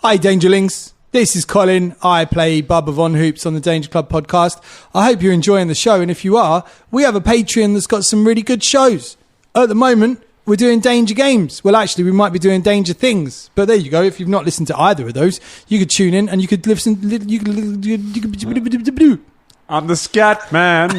Hi Dangerlings, this is Colin. I play Bubba Von Hoops on the Danger Club podcast. I hope you're enjoying the show, and if you are, we have a Patreon that's got some really good shows. At the moment, we're doing Danger Games. Well, actually, we might be doing Danger Things, but there you go. If you've not listened to either of those, you could tune in and you could listen. I'm the Scat Man.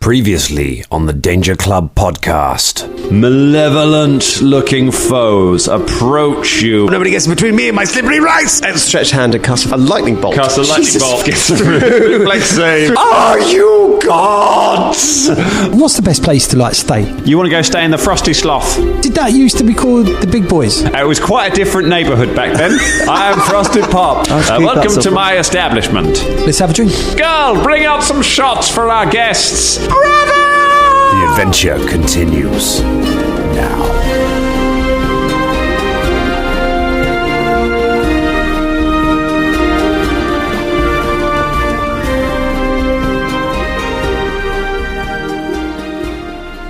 Previously on the Danger Club podcast. Malevolent-looking foes approach you. Nobody gets between me and my slippery rice. And stretch hand and cast a lightning bolt. Cast a lightning Jesus. bolt. Gets through. Like save. Are you gods? What's the best place to stay? You want to go stay in the Frosty Sloth? Did that used to be called the Big Boys? It was quite a different neighbourhood back then. I am Frosted Pop. Welcome to my establishment. Let's have a drink. Girl, bring out some shots for our guests. The adventure continues now.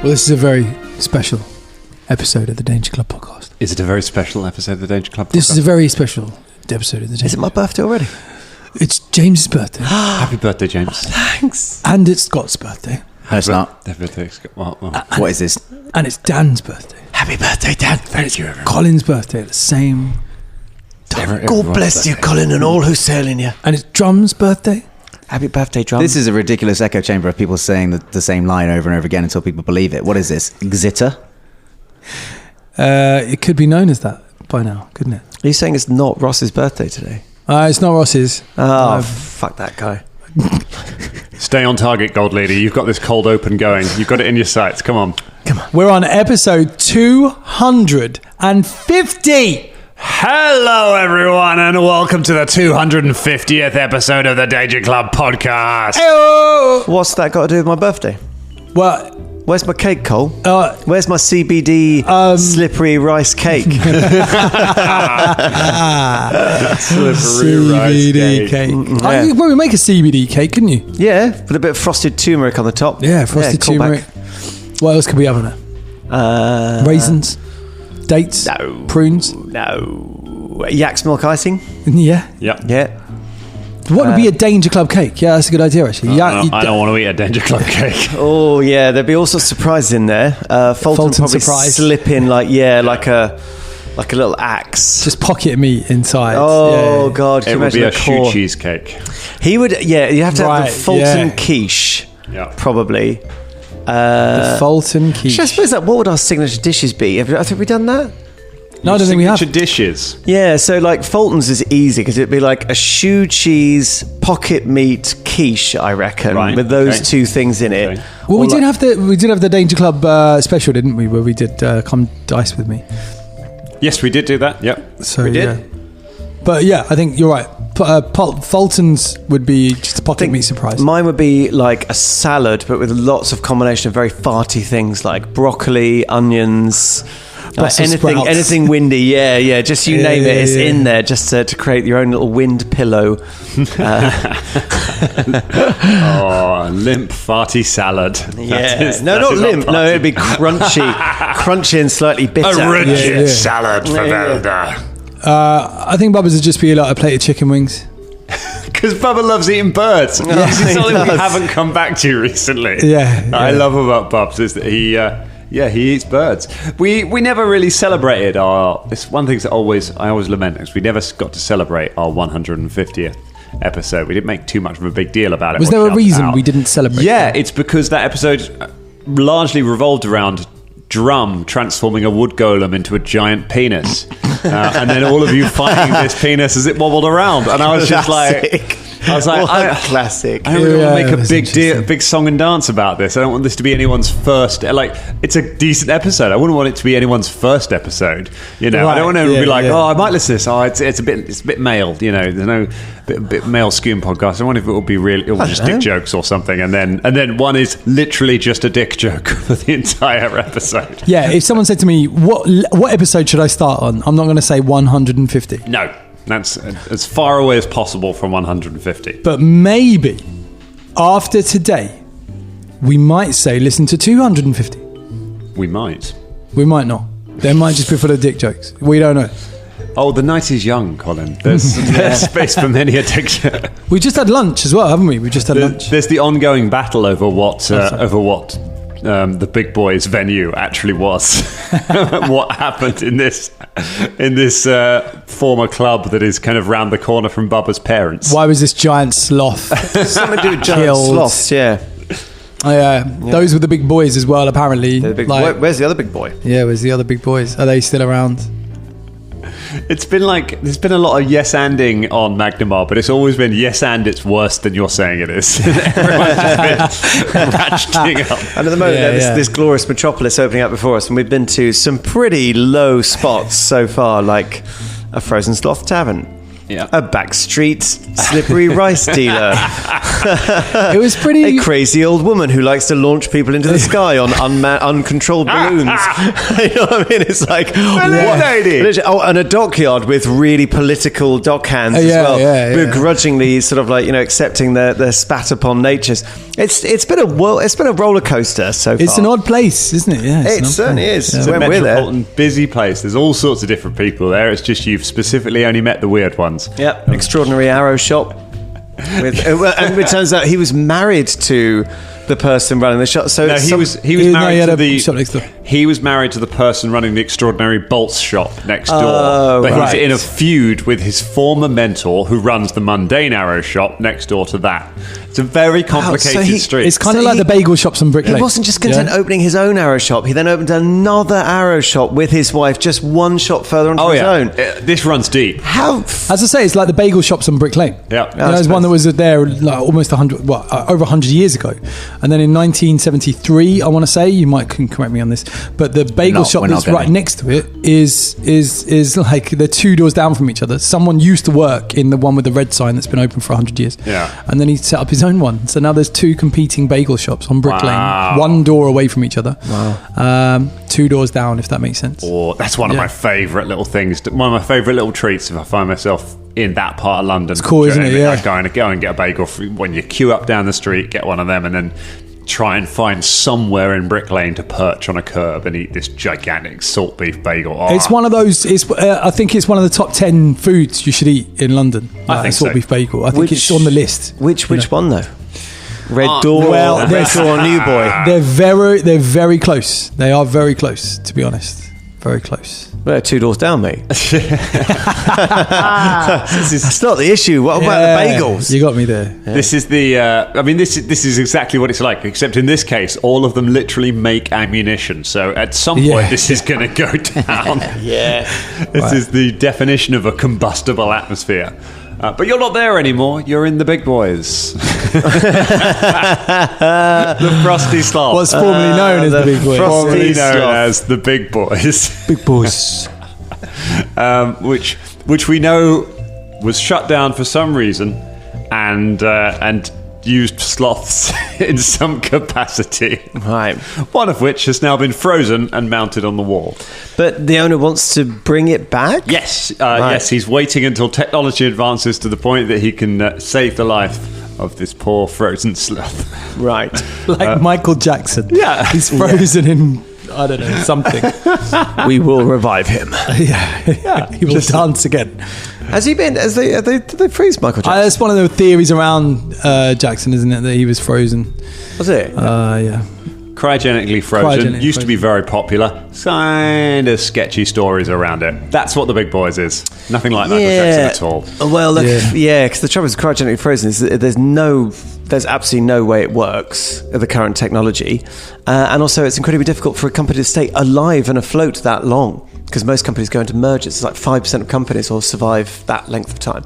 Well, this is a very special episode of the Danger Club podcast. Is it a very special episode of the Danger Club podcast? This is a very special episode of the Danger Is it my birthday already? It's James's birthday. Happy birthday, James. Thanks. And it's Scott's birthday. No, it's not. Happy birthday, Scott. Well. What is this? And it's Dan's birthday. Happy birthday, Dan. Thank you, everyone. Colin's birthday at the same time. God bless you, Colin, and all who sail in you. And it's Drum's birthday. Happy birthday, Drum. This is a ridiculous echo chamber of people saying the same line over and over again until people believe it. What is this? Exitter? It could be known as that by now, couldn't it? Are you saying it's not Ross's birthday today? It's not Ross's. Oh, fuck that guy. Stay on target, Gold Lady. You've got this cold open going. You've got it in your sights. Come on. We're on episode 250. Hello, everyone, and welcome to the 250th episode of the Danger Club podcast. What's that got to do with my birthday? Well, Where's my cake, Cole? Where's my CBD slippery rice cake? CBD cake. Yeah. Well, we make a CBD cake, couldn't you? Yeah, with a bit of frosted turmeric on the top. Yeah, frosted turmeric. What else could we have on it? Raisins, dates, No. prunes. No. Yak's milk icing? Yeah. Yep. Yeah. What would be a Danger Club cake? Yeah, that's a good idea, actually. I don't want to eat a Danger Club cake. Oh, yeah, there'd be all sorts of surprises in there. Fulton probably surprise. slip in like a little axe. Just pocket meat inside. Oh, Yeah. God. Can It you would be imagine a core? shoe cheesecake. He would, yeah, you have to have Right, the Fulton yeah. quiche, Yeah. probably. The Fulton quiche. I suppose what would our signature dishes be? Have we done that? No, I don't think we have. Signature dishes. Yeah, so like Fulton's is easy because it'd be like a shoe cheese pocket meat quiche, I reckon, Right, with those okay. two things in it. Okay. Well, we Or did like- have the Danger Club special, didn't we? Where we did Come Dice With Me. Yes, we did do that. Yep. So We did? Yeah. But yeah, I think you're right. Fulton's would be just a pocket meat surprise. Mine would be like a salad, but with lots of combination of very farty things like broccoli, onions, Brussels sprouts. anything windy. Yeah, just you name it. It's in there just to create your own little wind pillow. Oh, limp, farty salad. No, not limp. No, it'd be crunchy and slightly bitter. A rigid Yeah. salad for Velder. I think Bubba's would just be like a plate of chicken wings. Because Bubba loves eating birds. This is he something we does. haven't come back to recently. Yeah, I yeah. love about Bubs is that he eats birds. We never really celebrated our. It's one thing that I always lament is we never got to celebrate our 150th episode. We didn't make too much of a big deal about it. Was or there a shout reason out. we didn't celebrate? Yeah, it's because that episode largely revolved around Drum transforming a wood golem into a giant penis, and then all of you fighting this penis as it wobbled around, and I was just like. I was like, classic. I don't really want to make a that's big deal, interesting. big song and dance about this. I don't want this to be anyone's first. Like, it's a decent episode. I wouldn't want it to be anyone's first episode. You know, I don't want to be like, oh, I might listen to this. Oh, it's a bit male. You know, there's no bit male skewn podcast. I wonder if it will be really, it will just dick jokes or something. And then one is literally just a dick joke for the entire episode. Yeah, if someone said to me, what episode should I start on? I'm not going to say 150. No. That's as far away as possible from 150. But maybe after today, we might say listen to 250. We might. We might not. They might just be full of dick jokes. We don't know. Oh, the night is young, Colin. There's space for many a dick joke. We just had lunch as well, haven't we? We just had lunch. There's the ongoing battle over what the big boys venue actually was. What happened in this former club that is kind of round the corner from Bubba's parents? Why was this giant sloth Something to do with giant killed? sloths, yeah. Oh, yeah. Those were the big boys as well, apparently. Where's the other big boy? Yeah, where's the other big boys? Are they still around? It's been like there's been a lot of yes-anding on Magnimar, but it's always been yes and it's worse than you're saying it is. Everyone's just been ratcheting up. And at the moment, this glorious metropolis opening up before us, and we've been to some pretty low spots so far, like a Frozen Sloth Tavern. Yeah. A backstreet slippery rice dealer. It was pretty... A crazy old woman who likes to launch people into the sky on uncontrolled balloons. You know what I mean? It's like... lady. Oh, and a dockyard with really political dockhands as well. Begrudgingly sort of like, accepting their spat upon natures. It's been a roller coaster so far. It's an odd place, isn't it? Yeah, it certainly is. It's a metropolitan, busy place. There's all sorts of different people there. It's just you've specifically only met the weird ones. Yep, extraordinary arrow shop. And it turns out he was married to the person running the shop. So no, he was married to the shop next door. He was married to the person running the extraordinary bolts shop next door. But right. he's in a feud with his former mentor, who runs the mundane arrow shop next door to that. It's a very complicated street. It's kind of like the bagel shops on Brick Lane. He wasn't just content opening his own arrow shop. He then opened another arrow shop with his wife, just one shop further on his own. This runs deep. As I say, it's like the bagel shops on Brick Lane. Yeah, there's one that was there like almost over 100 years ago, and then in 1973, I want to say, you might can correct me on this, but the bagel shop that's right next to it is like they're 2 doors down from each other. Someone used to work in the one with the red sign that's been open for 100 years. Yeah, and then he set up his own one. So now there's 2 competing bagel shops on Brick Lane, 1 door away from each other. Wow. 2 doors down, if that makes sense. That's one of my favourite little things. One of my favourite little treats if I find myself in that part of London. It's cool, isn't it? Yeah. I go and get a bagel when you queue up down the street, get one of them, and then try and find somewhere in Brick Lane to perch on a curb and eat this gigantic salt beef bagel. It's one of those. I think it's one of the top 10 foods you should eat in London. I think salt beef bagel. I think it's on the list. Which one though? Red Door, Red Door, New Boy. They're very close. They are very close, to be honest. Very close. Well, 2 doors down, mate. That's not the issue. What about the bagels? You got me there. Yeah. This is the. This is exactly what it's like. Except in this case, all of them literally make ammunition. So at some point, this is going to go down. This is the definition of a combustible atmosphere. But you're not there anymore. You're in the big boys. The Frosty Sloth. What's formerly known as the big boys. Formerly known as the big boys. Big boys. Which we know was shut down for some reason and used sloths in some capacity. Right. One of which has now been frozen and mounted on the wall. But the owner wants to bring it back? Yes. Yes, he's waiting until technology advances to the point that he can save the life of this poor frozen sloth. Right. Like Michael Jackson. Yeah. He's frozen in, I don't know, something. We will revive him. He will dance again. Has he been? Did they freeze Michael Jackson? That's one of the theories around Jackson, isn't it? That he was frozen. Was it? Yeah. Cryogenically frozen. Used to be very popular. Kind of sketchy stories around it. That's what the big boys is. Nothing like Michael Jackson at all. Well, look, because the trouble with cryogenically frozen is that there's absolutely no way it works at the current technology, and also it's incredibly difficult for a company to stay alive and afloat that long, because most companies go into mergers. It's like 5% of companies will survive that length of time.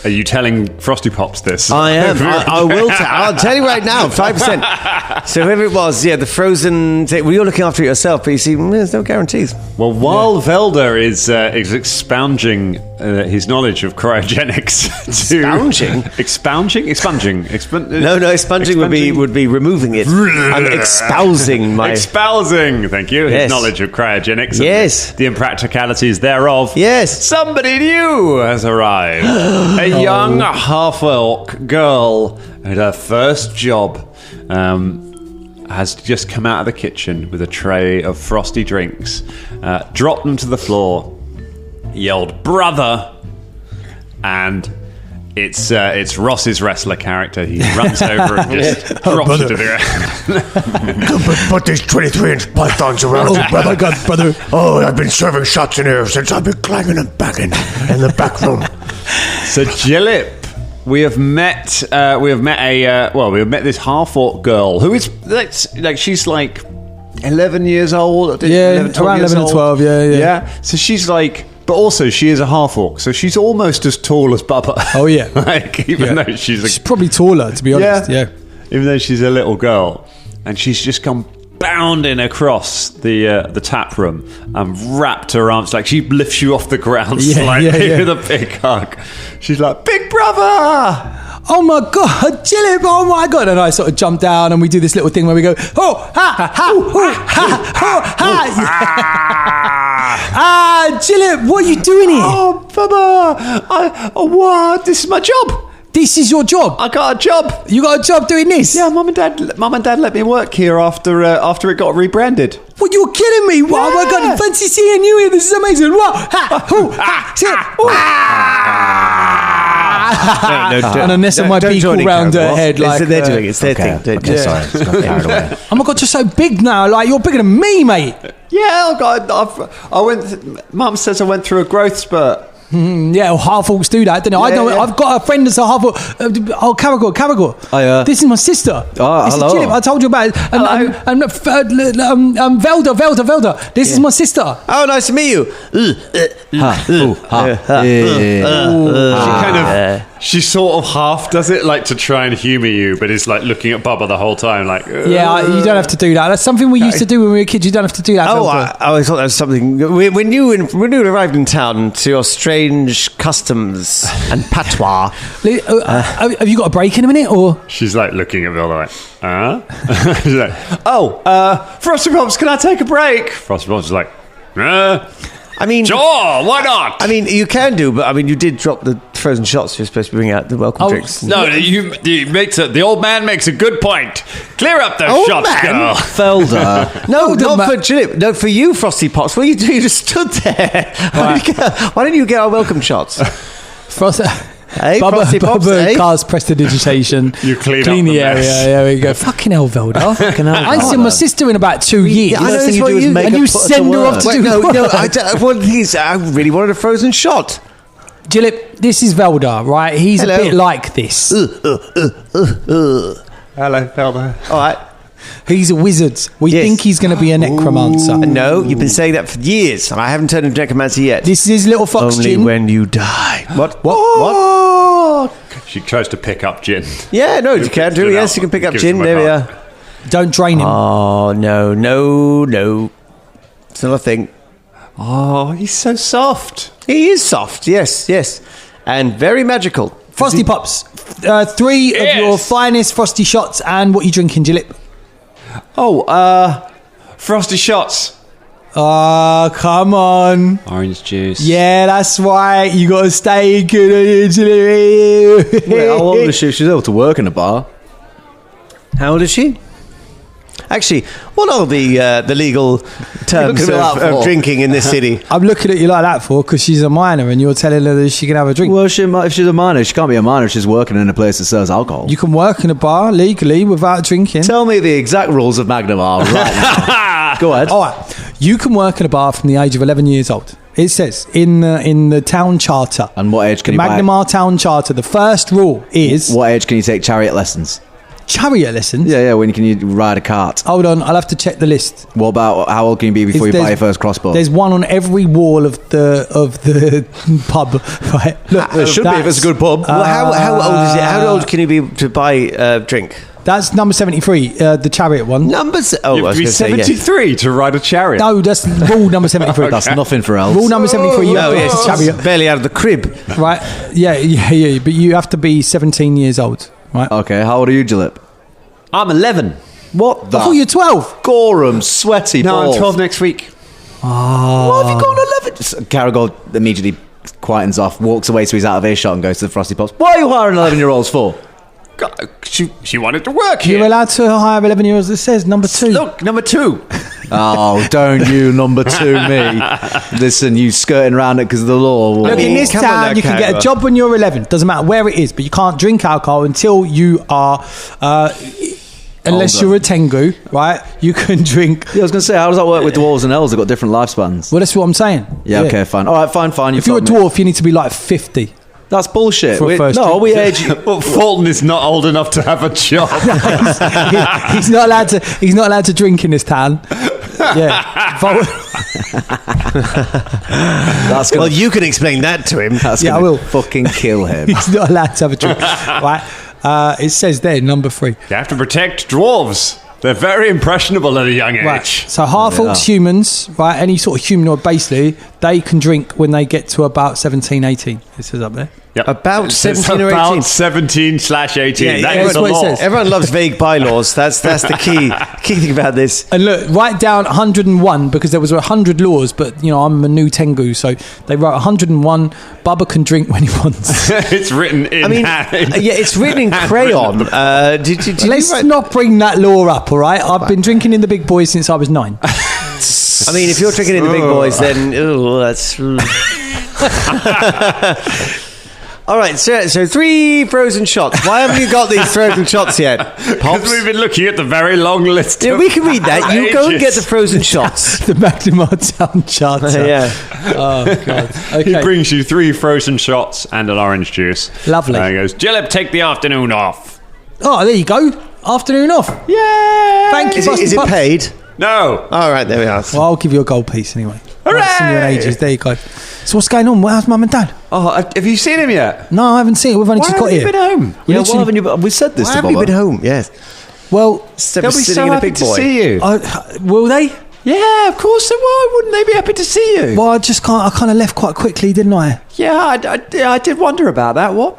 Are you telling Frosty Pops this? I am. I will. I'll tell you right now, 5%. So whoever it was, the frozen. Well, you're looking after it yourself, but you see, there's no guarantees. Well, while Velder is expounding his knowledge of cryogenics, expunging. No, expunging would be removing it. I'm espousing my espousing. Thank you. His knowledge of cryogenics. Yes. And the impracticalities thereof. Yes. Somebody new has arrived. A young half-orc girl at her first job. has just come out of the kitchen with a tray of frosty drinks, dropped them to the floor, yelled "brother," and it's Ross's wrestler character. He runs over and just drops it to the ground. Put these 23-inch pythons around you, brother. Oh my God, brother. Oh, I've been serving shots in here since I've been clanging and banging in the back room. So Gillip, we have met this half-orc girl who is she's like 11 years old. Yeah, around 11 and 12. Yeah. So she's like. But also, she is a half-orc, so she's almost as tall as Bubba. Oh, yeah. Even though she's probably taller, to be honest. Yeah. Even though she's a little girl. And she's just come bounding across the tap room and wrapped her arms. Like, she lifts you off the ground slightly with a big hug. She's like, "Big brother!" Oh my God, Gillip, oh my God. And I sort of jump down and we do this little thing where we go, oh, ha, ha, oh, ha, ha. Gillip, what are you doing here? Oh, Bubba, what? This is my job. This is your job? I got a job. You got a job doing this? Yeah, Mum and Dad let me work here after it got rebranded. What, you were kidding me? What? Oh my God, fancy seeing you here. This is amazing. What? Ha, hoo, ha, and unless my beak all round her head, like they're doing it. It's their thing. Okay, sorry, it's got carried away. Oh my God, you're so big now. Like, you're bigger than me, mate. Yeah, Mum says I went through a growth spurt. Yeah, well, half-orcs do that, don't they? I've got a friend that's a half-orc. Karagor. Oh, yeah. This is my sister. Oh, this hello. is Gillip. I told you about it. And Velder. This is my sister. Oh, nice to meet you. She sort of half does it, like to try and humour you, but it's like looking at Bubba the whole time, like. Yeah, you don't have to do that. That's something we used to do when we were kids. You don't have to do that. Oh, I always thought that was something. When you arrived in town to your strange customs and patois. Have you got a break in a minute, or? She's like looking at Velder like, She's like, Frosty Pops, can I take a break? Frosty Pops is like, I mean, sure, why not? I mean, you can do, but I mean, you did drop the frozen shots. You're supposed to bring out the welcome drinks. No, the old man makes a good point. Clear up those shots, girl. Felder. No, not for Gillip. No, for you, Frosty Pops. What are you doing? You just stood there. Why didn't you get our welcome shots? Hey, Bubba cars prestidigitation. You clean the area. There we go. Fucking hell, Velder. I ain't seen my sister in about 2 years. I know what you and you send her off to do No, I really wanted a frozen shot. Gillip, this is Velder, right? He's a bit like this. Hello, Velder. All right. He's a wizard. We think he's going to be a necromancer. No, you've been saying that for years, and I haven't turned into necromancer yet. This is his little fox Only gin. when you die. What? She tries to pick up gin. Yeah, no, you can do. Yes, you can pick up gin. There we are. Don't drain him. Oh, no. It's not a thing. Oh, he's so soft. He is soft, yes. And very magical. Frosty Pops. 3 of your finest frosty shots, and what are you drinking, Gillip? Frosty shots. Oh, come on. Orange juice. Yeah, that's right. You got to stay good. Wait, how old is she? She's able to work in a bar. How old is she? Actually, what are the legal terms of drinking in this city? I'm looking at you like that because she's a minor and you're telling her that she can have a drink. Well, if she's a minor, she can't be a minor if she's working in a place that sells alcohol. You can work in a bar legally without drinking. Tell me the exact rules of Magnimar right now. Go ahead. All right. You can work in a bar from the age of 11 years old. It says in the town charter. And what age can the Magnimar town charter, the first rule is... What age can you take chariot lessons? Chariot lessons? Yeah, when can you ride a cart? Hold on, I'll have to check the list. What about how old can you be before you buy your first crossbow? There's one on every wall of the pub, right? Look, there should be if it's a good pub. Well, how old is it? How old can you be to buy a drink? That's number 73, the chariot one. You have to be 73 to ride a chariot. No, that's rule number 73. That's nothing for elves. Rule number 73, you have to it's chariot. barely out of the crib. Right, yeah, but you have to be 17 years old, right? Okay, how old are you, Gillip? I'm 11. What the? I thought you were 12. Gorham, sweaty balls. No, I'm 12 next week. What have you got 11? Karagor immediately quietens off, walks away so he's out of earshot and goes to the Frosty Pops. What are you hiring 11-year-olds for? She wanted to work here. You're allowed to hire 11-year-olds. It says number 2. Look, number 2. Oh, don't you number 2 me. Listen, you skirting around it because of the law. Look, in this come on town, now, you can get a Karagor. job when you're 11. Doesn't matter where it is, but you can't drink alcohol until you are... unless Older. you're a Tengu, right? You can drink... Yeah, I was going to say, how does that work with dwarves and elves? They've got different lifespans. Well, that's what I'm saying. Yeah, okay, fine. All right, fine. If you're a dwarf, you need to be like 50. That's bullshit. For a first No, drink. we age... Well, Fulton is not old enough to have a job. He's not allowed to. He's not allowed to drink in this town. Yeah. That's gonna, Well, you can explain that to him. that's Yeah, I gonna will. fucking kill him. He's not allowed to have a drink. Right. It says there, number 3. You have to protect dwarves. They're very impressionable at a young age. Right. So half orcs, humans, right? Any sort of humanoid, basically, they can drink when they get to about 17, 18. It says up there. Yep. About It says 17 or 18. About 17/18. That yeah, is that's the what it law. says. Everyone loves vague bylaws. That's the key thing about this. And look, write down 101 because there was 100 laws, but I'm a new Tengu, so they wrote 101. Bubba can drink when he wants. It's written in. I mean, yeah, it's written in crayon. Did you Let's write- not bring that law up, all right? I've been drinking in the big boys since I was 9. I mean, if you're drinking in the big boys, then that's. All right, so 3 frozen shots. Why haven't you got these frozen shots yet, Because Pops? we've been looking at the very long list. Yeah, of we can read that. You go and get ages. the frozen shots. The Magnimar Town Charter. Yeah. Oh, God. He Okay. brings you 3 frozen shots and an orange juice. Lovely. And he goes, Gillip, take the afternoon off. Oh, there you go. Afternoon off. Yeah. Thank you. Is it Buster. paid? No. All right, there we are. Well, I'll give you a gold piece anyway. I haven't seen you in Hooray! ages. There you go. So what's going on? How's Mum and Dad? Oh, have you seen him yet? No, I haven't seen it. We've only just got have you here. been home? Yeah, Literally- why haven't you... We said this Why to haven't you Bubba. been home? Yes. Well, They'll be Sitting so in a happy big to boy. see you. will they? Yeah, of course they will. Wouldn't they be happy to see you? Well, I just can't. I kind of left quite quickly, didn't I? Yeah, I did wonder about that. What?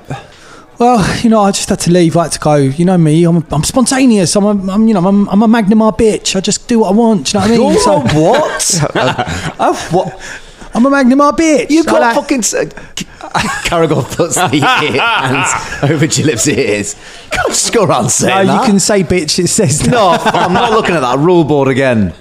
Well, I just had to leave. I had to go. You know me. I'm spontaneous. I'm a Magnimar bitch. I just do what I want. Do you know what I mean? So, What? What? I'm a Magnimar bitch. You I got like- fucking... Karagor puts the hands over Gillip's ears. Can't just go around No, saying that. you can say bitch. It says that. No, I'm not looking at that rule board again.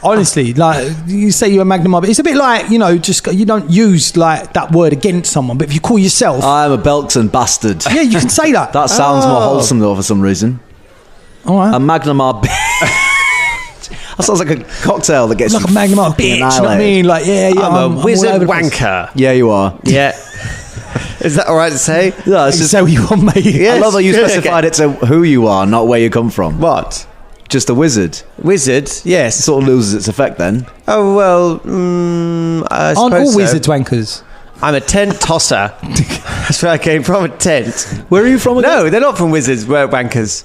Honestly, like you say you're a Magnimar, but it's a bit like just you don't use like that word against someone, but if you call yourself, I'm a Belton bastard. yeah, you can say that. That sounds more wholesome though for some reason. All right. A Magnimar That sounds like a cocktail that gets Like a you Magnimar fucking bitch. You know what I annihilated. mean? Like, yeah, I'm a all wizard over the place. wanker. Yeah, you are. Yeah. Is that all right to say? Yeah, it's just, Say what you want, mate. Yeah. I love that you Yes. specified it to who you are, not where you come from. What? Just a wizard. Wizard? It Yes. sort of loses its effect then. Oh, well, I Aren't suppose all so. wizards wankers? I'm a tent tosser. That's where I came from, a tent. Where are you from again? No, they're not from wizards, we're wankers.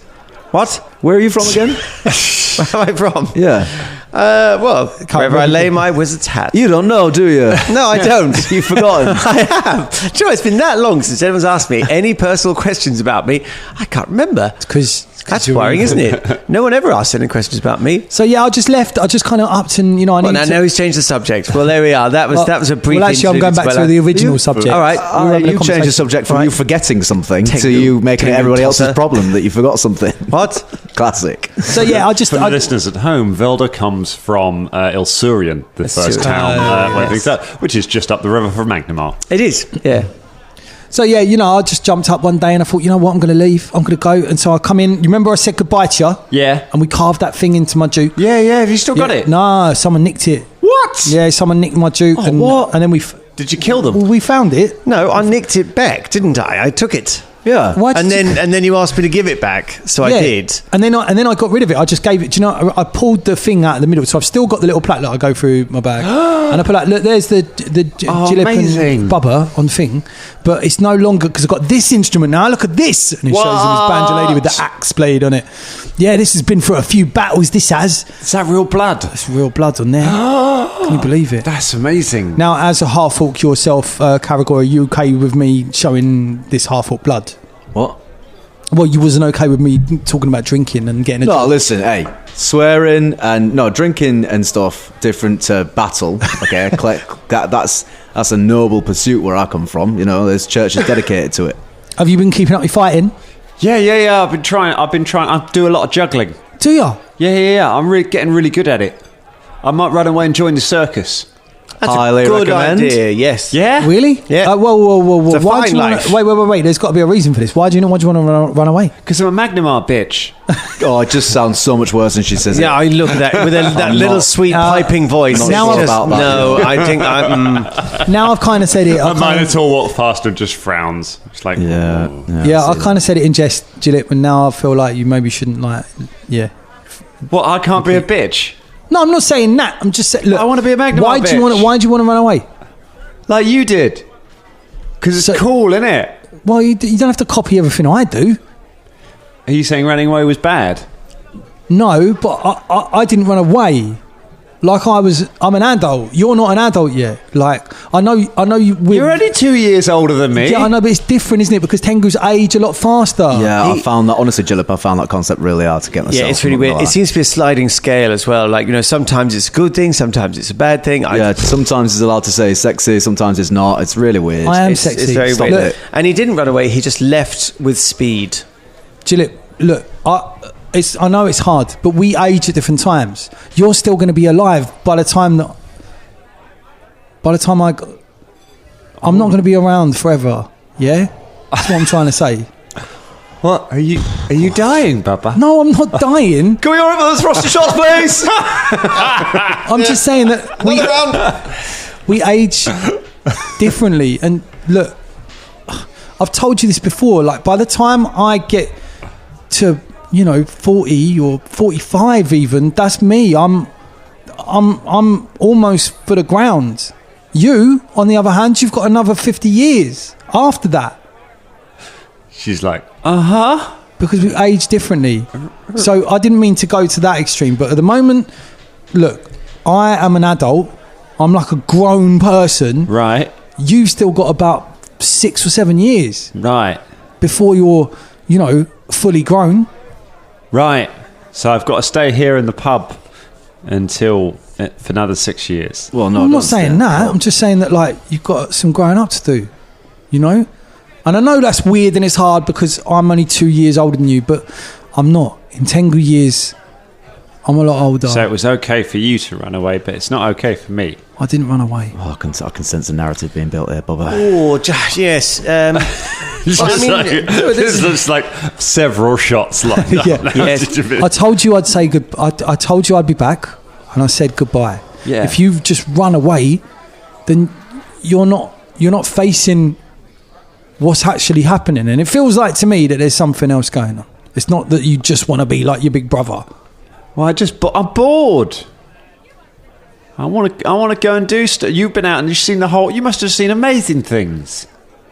What? Where are you from again? Where am I from? Yeah. Well, wherever I remember. lay my wizard's hat. You don't know, do you? No, I don't. You've forgotten. I have. Do you know, it's been that long since anyone's asked me any personal questions about me. I can't remember. Because That's worrying, isn't it? No one ever asked any questions about me. So yeah, I just left. I just kind of upped and I Well, need now to. he's changed the subject. Well, there we are. That was a brief. Well, actually, I'm interlude going back as to well. the original subject. All right. We were having a You changed the conversation. subject from Right. you forgetting something to Tengu- you making it Tengu everybody else's tosser. problem that you forgot something. What? Classic. So yeah, I just. For the I, listeners at home, Velder comes from Ilsurian, the first Ilsurian. town, Yes. which is just up the river from Magnimar. It is. Yeah. so yeah, I just jumped up one day and I thought, you know what, I'm going to leave. I'm going to go. And so I come in. You remember I said goodbye to you? Yeah. And we carved that thing into my juke. Yeah. Have you still got Yeah. it? No, someone nicked it. What? Yeah, someone nicked my juke. and, what? And then Did you kill them? well, we found it. No, I nicked it back, didn't I? I took it. Yeah. Why did And then you asked me to give it back, so I Yeah. did. And then I got rid of it. I just gave it. Do you know? I pulled the thing out of the middle, so I've still got the little plaque that I go through my bag, and I put like, look, there's the Gillip amazing. and Bubba on thing, but it's no longer because I've got this instrument now. Look at this, and it shows him his banjo lady with the axe blade on it. Yeah, this has been through a few battles. This has. Is that real blood? It's real blood on there. Can you believe it? That's amazing. Now, as a half orc yourself, Karagor, are you okay with me showing this half orc blood? What? Well, you wasn't okay with me talking about drinking and getting a No, listen, hey, swearing and drinking and stuff different to battle. Okay, that's a noble pursuit where I come from. There's churches dedicated to it. Have you been keeping up your fighting? Yeah. I've been trying. I do a lot of juggling. Do you? Yeah. I'm getting really good at it. I might run away and join the circus. That's Highly a good recommend. idea. Yes. Yeah? Really? Yeah. Whoa. It's a Why do fine you wanna, life. wait. There's got to be a reason for this. Why do you want to run away? Because I'm a Magnimar bitch. Oh, it just sounds so much worse than she says Yeah, it. I look at that with that I'm little not- sweet piping voice. not Now sure I've- about that. No, I think Now I've kind of said it. A Minotaur walk faster and just frowns. It's like, Yeah. oh. Yeah, I kind of said it in jest, Gillette, but now I feel like you maybe shouldn't Yeah. What, I can't be a bitch? No, I'm not saying that. I'm just saying. Look, I wanna be a Magnimar Why do you bitch. want to run away? Like you did. Because it's So- cool, isn't it? Well, you don't have to copy everything I do. Are you saying running away was bad? No, but I didn't run away. Like I'm an adult. You're not an adult yet. Like I know you. You're only 2 years older than me. Yeah, I know, but it's different, isn't it? Because Tengus age a lot faster. Yeah, I found that, honestly, Gillip, I found that concept really hard to get myself. yeah, it's really I'm not weird. gonna It lie. seems to be a sliding scale as well. Like, sometimes it's a good thing, sometimes it's a bad thing. Yeah, sometimes he's allowed to say sexy, sometimes it's not. It's really weird. I am It's sexy. very Stop weird. it. And he didn't run away. He just left with speed. Gillette, look, I know it's hard, but we age at different times. You're still going to be alive by the time I'm not going to be around forever. Yeah, that's what I'm trying to say. What? Are you dying, Bubba? No, I'm not dying. Can we all have those frosty shots, please? I'm just saying that we age differently. And look, I've told you this before. Like by the time I get to 40 or 45, even that's me. I'm almost for the ground. You, on the other hand, you've got another 50 years after that. She's like, Because we age differently. So I didn't mean to go to that extreme, but at the moment, look, I am an adult. I'm like a grown person. right, You've still got about 6 or 7 years right, before you're, fully grown. right. So I've got to stay here in the pub for another 6 years. Well, no, I'm not don't saying say that. I'm just saying that, like, you've got some growing up to do, And I know that's weird and it's hard because I'm only 2 years older than you, but I'm not. In 10 good years, I'm a lot older. So it was okay for you to run away, but it's not okay for me. I didn't run away. Oh, I can sense a narrative being built here, Bubba. Oh, yes. This looks like several shots like that. Yeah. Yes. I told you I'd say good. I told you I'd be back, and I said goodbye. Yeah. If you've just run away, then you're not facing what's actually happening, and it feels like to me that there's something else going on. It's not that you just want to be like your big brother. Well, I'm bored. I want to go and do stuff. You've been out and you've seen you must have seen amazing things.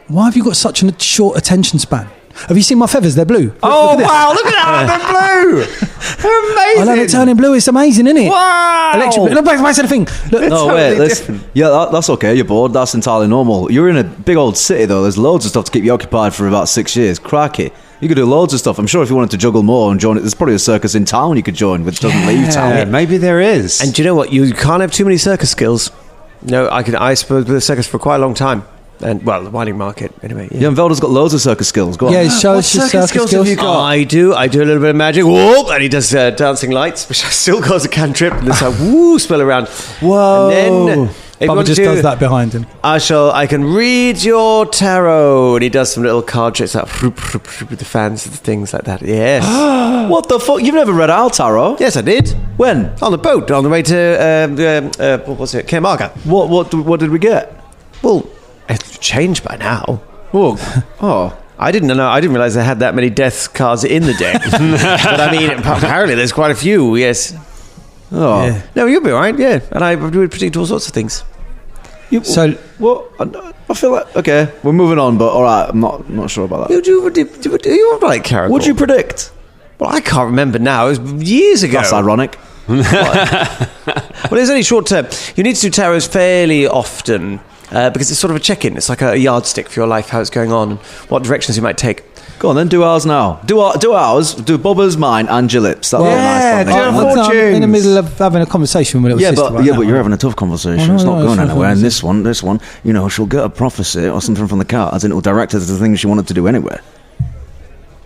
Why have you got such a short attention span? Have you seen my feathers? They're blue. Oh, wow, look at that. They're blue. They're amazing. I love it turning blue. It's amazing, isn't it? Wow. Electric. Look back to the thing. Look, No, totally wait. different. That's okay. You're bored. That's entirely normal. You're in a big old city, though. There's loads of stuff to keep you occupied for about 6 years. Cracky. You could do loads of stuff. I'm sure if you wanted to juggle more and join it, there's probably a circus in town you could join, which doesn't leave Yeah, town. maybe there is. And do you know what? You can't have too many circus skills. No, I suppose with the circus for quite a long time. And, well, the winding market, anyway. Yeah, and Velder's got loads of circus skills. Go on. yeah, show us your circus skills. have you got? I do a little bit of magic. Whoop, and he does dancing lights, which still causes a cantrip. And it's like, woo, spell around. Whoa. And then, if you Bubba want just to, does that behind him. I can read your tarot. And he does some little card tricks like with the fans and things like that. Yes. What the fuck? You've never read our tarot? Yes, I did. When? On the boat, on the way to, what was it? Camarga. What did we get? Well, it's changed by now. Oh. I didn't know. I didn't realize they had that many death cards in the deck. But I mean, apparently there's quite a few. Yes. Oh. Yeah. No, you'll be all right. Yeah, and I would predict all sorts of things. So What? I feel like okay, we're moving on, but all right, I'm not sure about that. You were right, Karagor. What'd you predict? Well, I can't remember now. It was years ago. That's ironic. Well, it's only short term. You need to do tarots fairly often because it's sort of a check-in. It's like a yardstick for your life, how it's going on, and what directions you might take. Go on then, do ours now. Do ours. Do Bubba's, mine, and Gillip's. That'll be a nice one. I'm in the middle of having a conversation with my little sister. but you're having a tough conversation. Oh, It's not no, going it's not anywhere. And conversation. this one, she'll get a prophecy or something from the cards, and it'll direct her to the things she wanted to do anyway.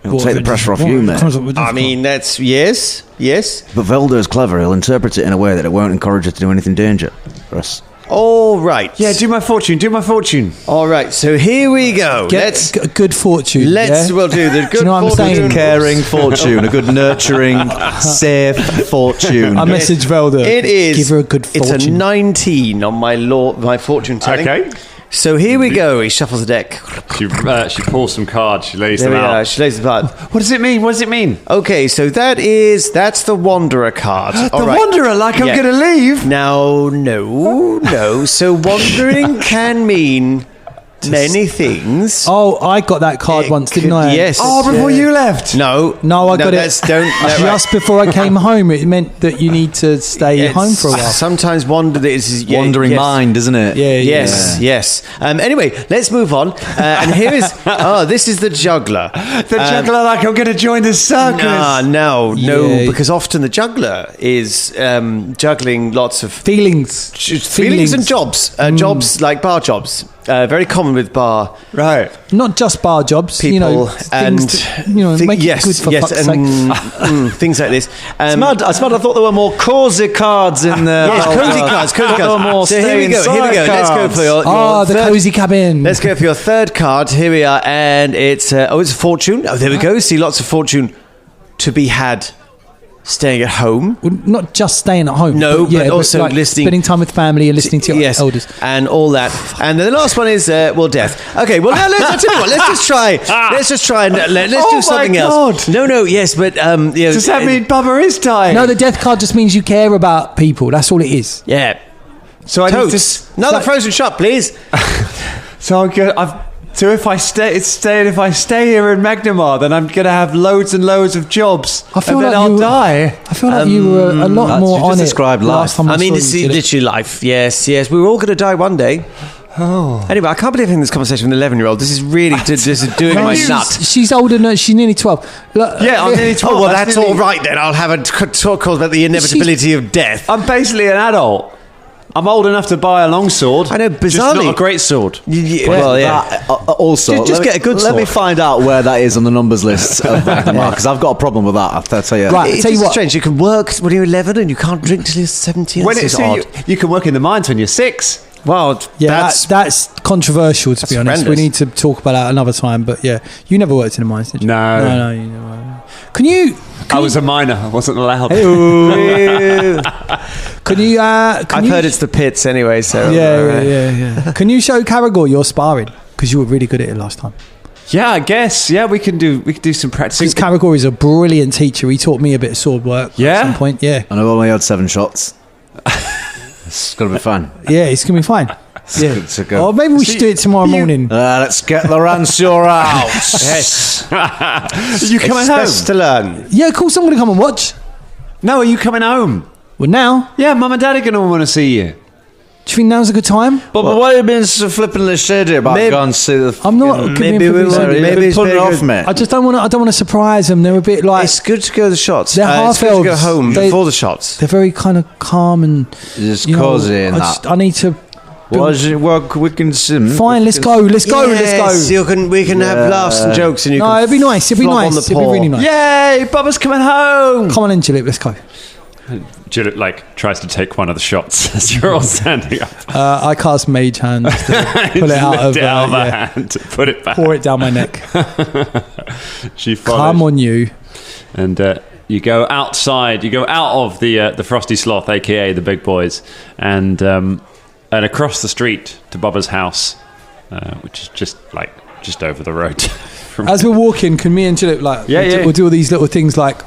It'll take the pressure off you, mate. I mean, that's yes. But Velder is clever. He'll interpret it in a way that it won't encourage you to do anything dangerous. All right. Yeah, do my fortune. All right. So here we go. Get a good fortune. We'll do the good Do you know what I'm fortune. saying? Caring fortune, a good nurturing, safe fortune. I message Velder. It is. Give her a good fortune. It's a 19 on my fortune telling. Okay. So here we go. He shuffles the deck. She pulls some cards. She lays There them we out. are. She lays the card. What does it mean? Okay, so that's the Wanderer card. All right. Wanderer, like I'm Yeah. going to leave. Now, no. So wandering can mean many things. Oh, I got that card once, didn't I? Yes. Before you left. No, I got it right. just before I came home. It meant that you need to stay home for a while. Sometimes Wandering mind, isn't it? Yeah. Yes. Anyway, let's move on. And here is this is the juggler. The juggler, like I'm going to join the circus. No, Yeah. because often the juggler is juggling lots of Feelings and jobs. Jobs like bar jobs. Very common with bar Right. Not just bar jobs, people things to, make it good for fuck's sake. and things like this. It's mad. I thought there were more cozy cards in there. Yes, cozy cards. So here we go. Let's go for your the third, cozy cabin. Let's go for your third card. Here we are, and it's it's fortune. Oh, there we go. See lots of fortune to be had. Staying at home. Well, not just staying at home. But also like listening, spending time with family and listening to your elders, and all that. And then the last one is death. Okay, well now let's tell you what. Let's just try and let's do something else. No, yes, but Does that mean Bubba is dying? No, the death card just means you care about people. That's all it is. Yeah. So I need to. Another frozen shot, please. So I'm good. So if I stay here in Magnimar, then I'm gonna have loads and loads of jobs, I feel and then like I'll you- die. I feel like you were a lot more you just on it described last life. time. I mean, saw it's you, Gillett. literally life. Yes. We were all going to die one day. Oh. Anyway, I can't believe I'm having this conversation with an 11-year-old. This is really this is doing my nut. She's older than she's nearly 12. Look, Yeah, I'm nearly 12. Oh, well, that's all right then. I'll have a talk about the inevitability of death. I'm basically an adult. I'm old enough to buy a long-sword. I know, just bizarrely. not a great sword. Well, yeah. Also, Just get a good Let me sword. find out where that is on the numbers list of Magnimar, because I've got a problem with that. I'll tell you. Right. It's tell you just what. strange. You can work when you're 11 and you can't drink till you're 17. When This it's is odd. you can work in the mines when you're 6. Well, Yeah, that's controversial, to be honest. horrendous. We need to talk about that another time. But yeah, you never worked in a mines, did you? No. No, you never. Can you? I was a miner. I wasn't allowed. Can you? I've heard it's the pits anyway, so... Yeah. Can you show Karagor your sparring? Because you were really good at it last time. Yeah, I guess. Yeah, we can do some practicing. Because Karagor is a brilliant teacher. He taught me a bit of sword work Yeah? at some point. Yeah. And I've only had 7 shots. It's going to be fun. Yeah, it's going to be fine. Yeah. good to go. Or maybe we should do it tomorrow morning. Let's get the rancio out. Yes. Are you coming It's home? best to learn. Yeah, of course I'm going to come and watch. No, are you coming home? Well, now, Yeah, Mum and Dad are going to want to see you. do you think now's a good time? But why have you been so flippantly shady about Maybe- going to see the... I'm not giving maybe we information. won't- maybe it's putting it very off, good. mate. I just don't want to. I don't want to surprise them. They're a bit like It's good to go to the shots. They're It's good to go half-elves. home They- before the shots. they're very kind of calm and Just you know, cosy and that. I need to. Why does it work? We can sim. Fine, let's go. Let's go. Let's go. We can have laughs and jokes, and you No, can it'd be nice. It'd be flop on nice. the It'd be paw. really nice. Yay, Bubba's coming home. Come on in, Gillett. Let's go. Gillett tries to take one of the shots as you're all standing up. I cast Mage Hand to pull it out of the yeah. hand, put it back. Pour it down my neck. She follows. Come on, you. And you go outside. You go out of the Frosty Sloth, aka the Big Boys, and across the street to Bubba's house, which is just over the road. from As we're walking, can me and Gillett we'll do all these little things like.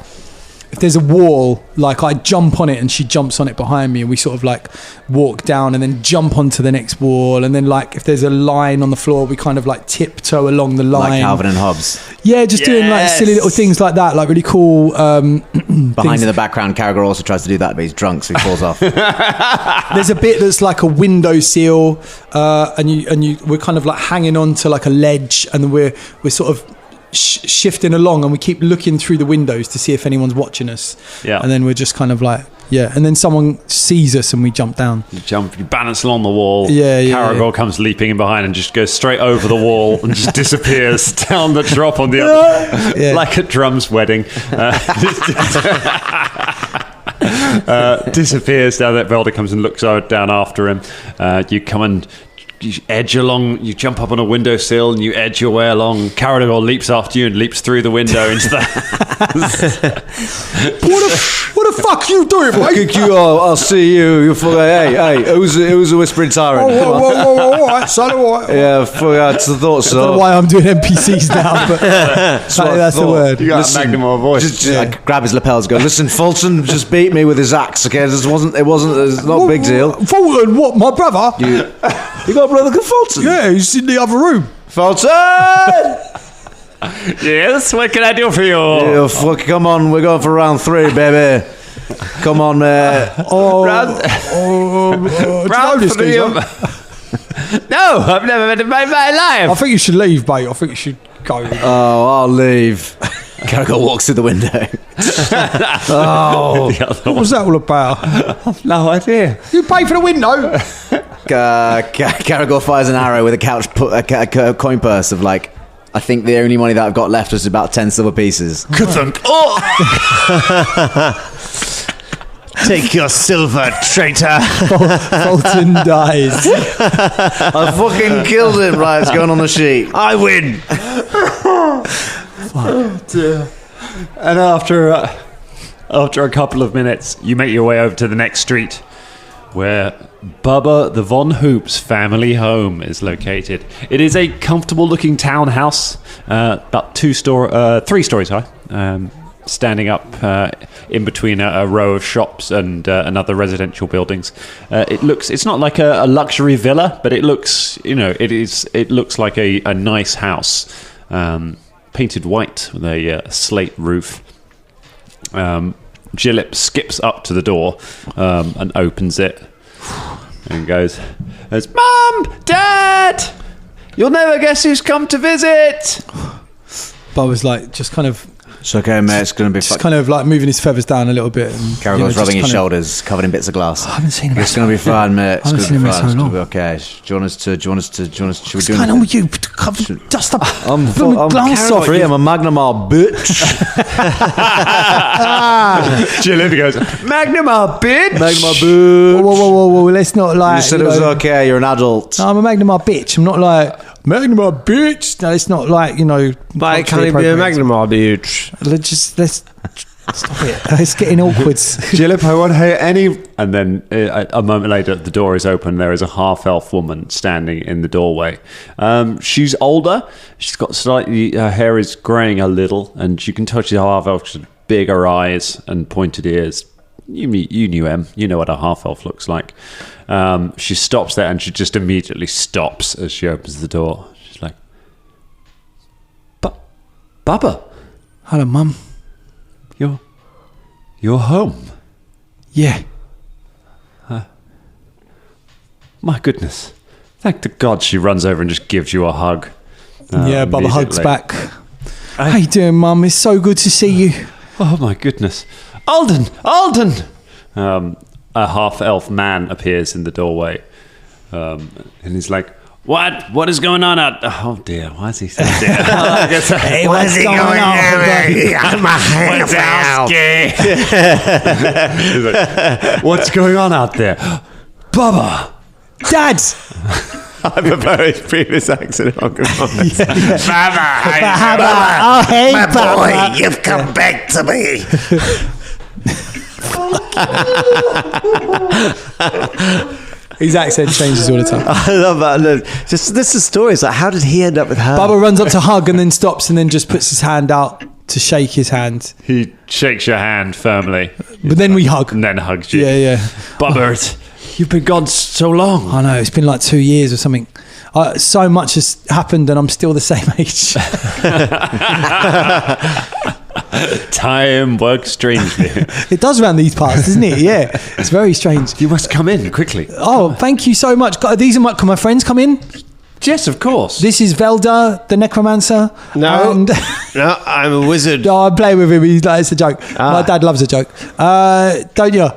If there's a wall, like I jump on it and she jumps on it behind me, and we sort of like walk down and then jump onto the next wall, and then like if there's a line on the floor, we kind of like tiptoe along the line. Like Calvin and Hobbes. Yeah, just doing like silly little things like that, like really cool. Behind in the background, Karagor also tries to do that, but he's drunk, so he falls off. There's a bit that's like a window seal, and we're kind of like hanging on to like a ledge, and we're sort of shifting along, and we keep looking through the windows to see if anyone's watching us. Yeah. And then we're just kind of like, Yeah, and then someone sees us and we jump down. You balance along the wall. Yeah. Karagor comes leaping in behind and just goes straight over the wall and just disappears down the drop on the other, like at Drum's wedding. Disappears down that. Velder comes and looks down after him. You come and you edge along, you jump up on a windowsill and you edge your way along. Karagor leaps after you and leaps through the window into the house. What the fuck you doing, mate? I'll see you. You hey, who's the whispering tyrant? Whoa, all right, son, all right. Yeah, I thought so. I don't know why I'm doing NPCs now, but that's the word. You got a Magnimar voice. Just grab his lapels, go, listen, Fulton just beat me with his axe, okay? It's not a big deal. Fulton, what, my brother? You got a brother called Fulton? Yeah, he's in the other room. Fulton! Yes, what can I do for you? Yeah, come on, we're going for round 3, baby. Come on, mate. Round 3. No, I've never met him in my life. I think you should leave, mate. I think you should go. Oh, I'll leave. Karagor walks through the window. What was that all about? I've no idea. You pay for the window. Karagor fires an arrow with a coin purse of like, I think the only money that I've got left was about 10 silver pieces. Take your silver, traitor. Fulton dies. I fucking killed him. Right, it's going on the sheet. I win. Oh dear. And after a couple of minutes, you make your way over to the next street, where Bubba the Von Hoop's family home is located. It is a comfortable-looking townhouse, about 3 stories high, standing up in between a row of shops and other residential buildings. It's not like a luxury villa, but it looks like a nice house, painted white with a slate roof. Gillip skips up to the door and opens it and goes, "Mum, Dad, you'll never guess who's come to visit." But I was like, just kind of. It's okay, mate. It's going to be just kind of like moving his feathers down a little bit. Karagor's rubbing his shoulders, covered in bits of glass. I haven't seen him. It's going to be fine, mate. It's going to be fine. It's long. going to be okay. Do you want us to? What's going on with you? Dust up. I'm glass off. I'm a Magnimar bitch. Gillip goes, "Magnimar, bitch." Magnimar bitch. Whoa. Let's not like. You said it was okay. You're an adult. No, I'm a Magnimar bitch. I'm not like Magnimar bitch. No, it's not like, But can't it be a Magnimar bitch? Let's stop it. It's getting awkward. Gillip, I won't hear any. And then a moment later, the door is open. There is a half-elf woman standing in the doorway. She's older. She's got slightly. Her hair is greying a little, and you can tell she's a half-elf. She's bigger eyes and pointed ears. You knew Em. You know what a half-elf looks like. She stops there, and she just immediately stops as she opens the door. She's like, "Bubba, Hello, Mum. You're home." Yeah. My goodness. Thank to God she runs over and just gives you a hug. Yeah, Bubba hugs immediately. back. How you doing, Mum? It's so good to see you. Oh my goodness. Alden! A half-elf man appears in the doorway. And he's like, What is going on out? Oh dear, why is he so dear? Hey, what's going on? I'm a half-elf. He's like, what's going on out there? Bubba! Dad! I prefer his previous accent. Bubba, Oh, hey, my Bubba. boy, you've come back to me. His accent changes all the time. I love that. Look, just this is stories like, how did he end up with her? Bubba runs up to hug and then stops and then just puts his hand out to shake his hand. He shakes your hand firmly. But then we hug. And then hugs you. Yeah. Bubba, you've been gone so long. I know, it's been like 2 years or something. So much has happened and I'm still the same age. Time works strangely. It does around these parts, doesn't it? Yeah, it's very strange. You must come in quickly. Oh, thank you so much. These are can my friends come in? Yes, of course. This is Velder, the necromancer. No. And No, I'm a wizard. I play with him. He's like, it's a joke. My dad loves a joke. Don't you?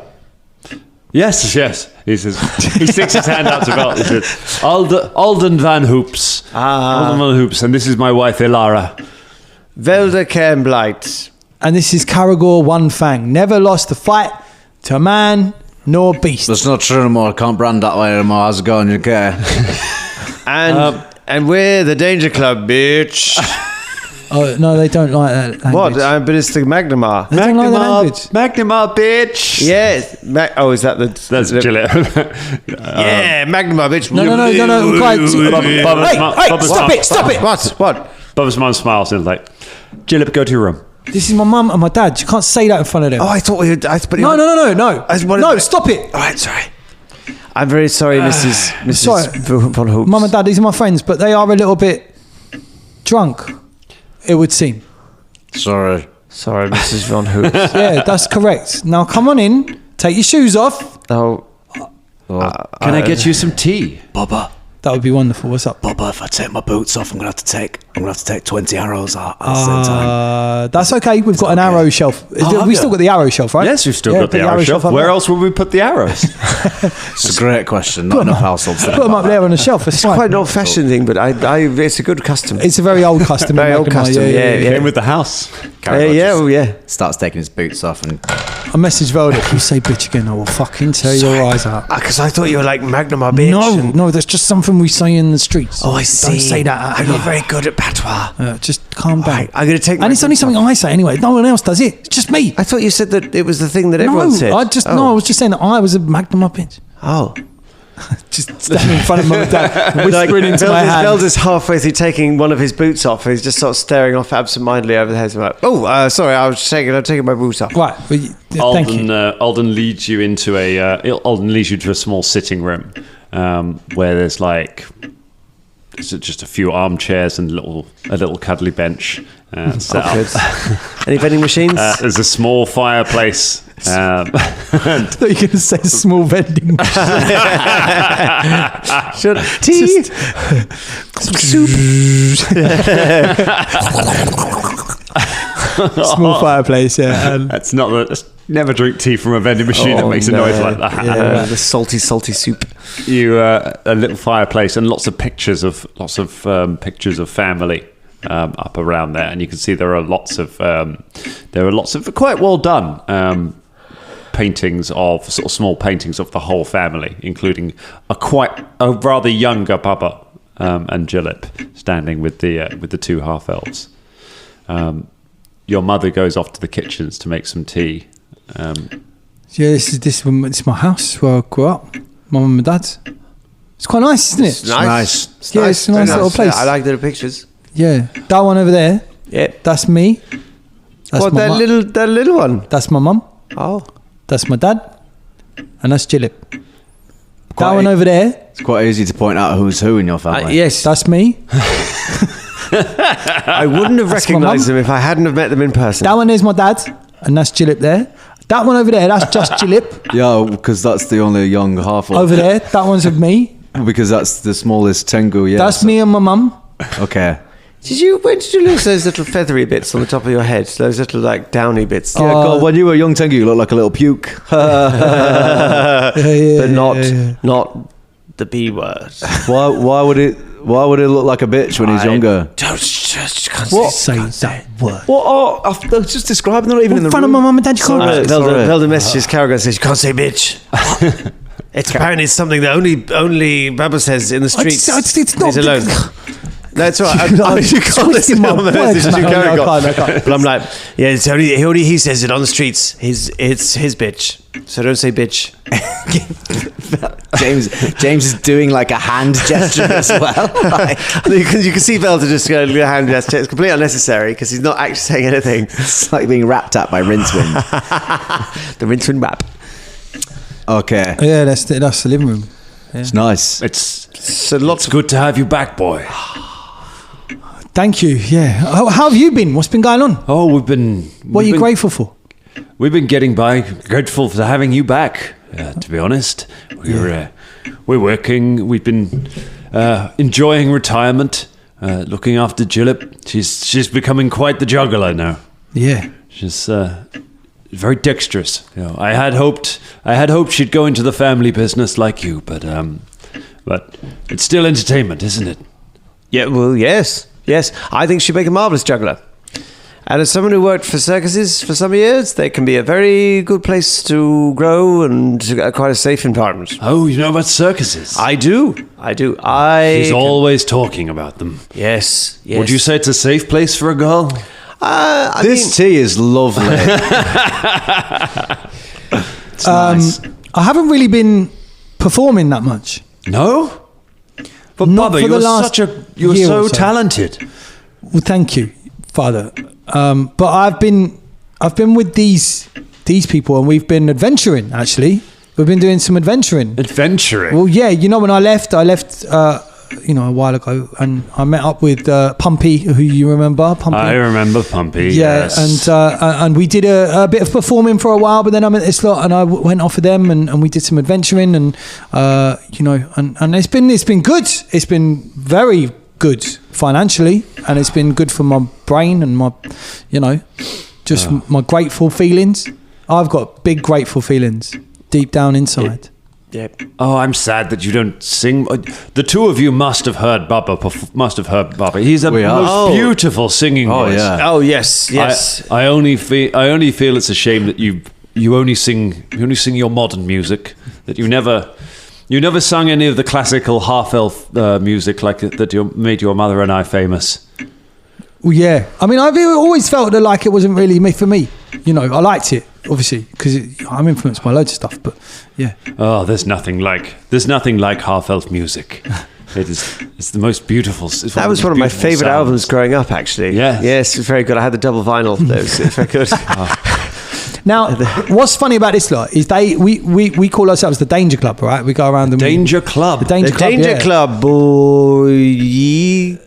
Yes. He says. He sticks his hand out to Velder. He says, Alden Van Hoops. Alden Van Hoops, and this is my wife Ilara. Velder Cairnblight. And this is Karagor One Fang. Never lost a fight to man nor beast. That's not true anymore. I can't brand that way anymore. How's it going? You care? And we're the Danger Club, bitch. Oh, no, they don't like that language. What? But it's the Magnimar. They don't like the language. Magnimar, bitch. Yes. Is that the... That's Gillette. Yeah, Magnimar, bitch. No. Quite. Hey, stop it. What? Bubba's mum smiles and is like, Gillette, go to your room. This is my mum and my dad. You can't say that in front of them. Oh, I thought we would... No. No, stop it. All right, sorry. I'm very sorry, Mrs. Sorry. Von Hoops. Mum and dad, these are my friends, but they are a little bit drunk, it would seem. Sorry, Mrs. Von Hoops. Yeah, that's correct. Now come on in, take your shoes off. Oh, can I get you some tea? Bubba, That would be wonderful. What's up? Bubba, if I take my boots off, I'm gonna have to take 20 arrows at the same time. That's okay. We've got an arrow shelf. We still got the arrow shelf, right? Yes, we've still got the arrow shelf. Where else would we put the arrows? It's a great question. Not enough households. Put them up there on the shelf. It's quite fine. an old-fashioned thing, but it's a good custom. It's a very old custom. Very old custom, yeah. Came with the house. Yeah. Starts taking his boots off and I messaged Velder. If you say bitch again, I will fucking tear your eyes out. Because I thought you were like Magnimar, bitch. No, that's just something we say in the streets. Oh, I see. Don't say that. I'm not very good at patois. Just calm down. Right, I'm going to take. And it's only something I say anyway. No one else does it. It's just me. I thought you said that it was the thing that everyone said. I was just saying that I was a Magnimar bitch. Oh. Just standing in front of mum and dad, whispering into my hand. Velder's halfway through taking one of his boots off, and he's just sort of staring off absentmindedly over the head. Like, sorry, I'm taking my boots off. Right, well, thank you. Alden leads you into a small sitting room where there's just a few armchairs and a little cuddly bench set up. Any vending machines? There's a small fireplace. I thought you were going to say small vending machine. Tea? Soup. Small fireplace, yeah. Let's never drink tea from a vending machine that makes a noise like that. Yeah, the salty soup. A little fireplace and lots of pictures of family up around there, and you can see there are lots of quite well done paintings of sort of small paintings of the whole family, including a rather younger Bubba and Gillip standing with the two half elves. Your mother goes off to the kitchens to make some tea. This is my house where I grew up. Mum and my dad's. It's quite nice, isn't it? It's nice. It's a nice little place. Yeah, I like the pictures. Yeah, that one over there. Yeah, that's me. That's that little one? That's my mum. Oh, that's my dad, and that's Gillip. That one over there. It's quite easy to point out who's who in your family. Yes, that's me. I wouldn't have recognised them if I hadn't have met them in person. That one is my dad, and that's Gillip there. That one over there, that's just Gillip. Yeah, because that's the only young half of over there. That one's of me. Because that's the smallest Tengu. Yeah, that's me and my mum. Okay. When did you lose those little feathery bits on the top of your head? Those little downy bits. Yeah, God, when you were a young Tengu, you looked like a little puke. But not the B word. Why would it look like a bitch when he's younger? Don't say that word. What? Oh, I was just describing. They're not even in the front room. of my mum and dad. You can't. Velder messages Karagor and says you can't say bitch. Apparently it's something that only Bubba says in the streets. It's not. He's alone. No, it's all right. You can't listen to my message to Karagor. But I'm like, yeah, it's only he says it on the streets. It's his bitch. So don't say bitch. James is doing like a hand gesture as well. You can see Velder just going to do a hand gesture. It's completely unnecessary because he's not actually saying anything. It's like being rapped at by Rincewind. The Rincewind rap. Okay. Yeah, that's the living room. Yeah. It's nice. It's good to have you back, boy. Thank you. Yeah. How have you been? What's been going on? Oh, What are you grateful for? We've been getting by. Grateful for having you back. To be honest, we're working. We've been enjoying retirement, looking after Gillip. She's becoming quite the juggler now. Yeah. She's very dexterous. I had hoped she'd go into the family business like you, but it's still entertainment, isn't it? Yeah, well, yes. I think she'd make a marvellous juggler. And as someone who worked for circuses for some years, they can be a very good place to grow and quite a safe environment. Oh, you know about circuses? I do. He's always talking about them. Yes. Would you say it's a safe place for a girl? This tea is lovely. It's nice. I haven't really been performing that much. No? But Not Bubba, for the you're last you're year so or so. talented. Well, thank you, Father. But I've been with these people, and we've been adventuring. Actually, we've been doing some adventuring. Adventuring? Well, yeah. When I left a while ago, and I met up with Pumpy, who you remember. Pumpy. I remember Pumpy. Yeah, yes. and we did a bit of performing for a while, but then I met this lot, and I went off with them, and we did some adventuring, and and it's been good. It's been very good financially, and it's been good for my brain and my, my grateful feelings. I've got big grateful feelings deep down inside. Yep. Oh, I'm sad that you don't sing. The two of you must have heard Bubba. He's a most beautiful singing voice. Yeah. Oh, yes. I only feel it's a shame that you only sing your modern music. That you never sung any of the classical half-elf music like that made your mother and I famous. Well, yeah. I mean, I've always felt that like it wasn't really for me. I liked it, obviously, because I'm influenced by loads of stuff. But yeah. Oh, there's nothing like half-elf music. It's the most beautiful. That was one of my favourite albums growing up, actually. Yes, it's very good. I had the double vinyl. Those, it's very good. Now, what's funny about this lot is we call ourselves the Danger Club, right? We go around and Danger Club. The Danger Club. Danger Club, boy. You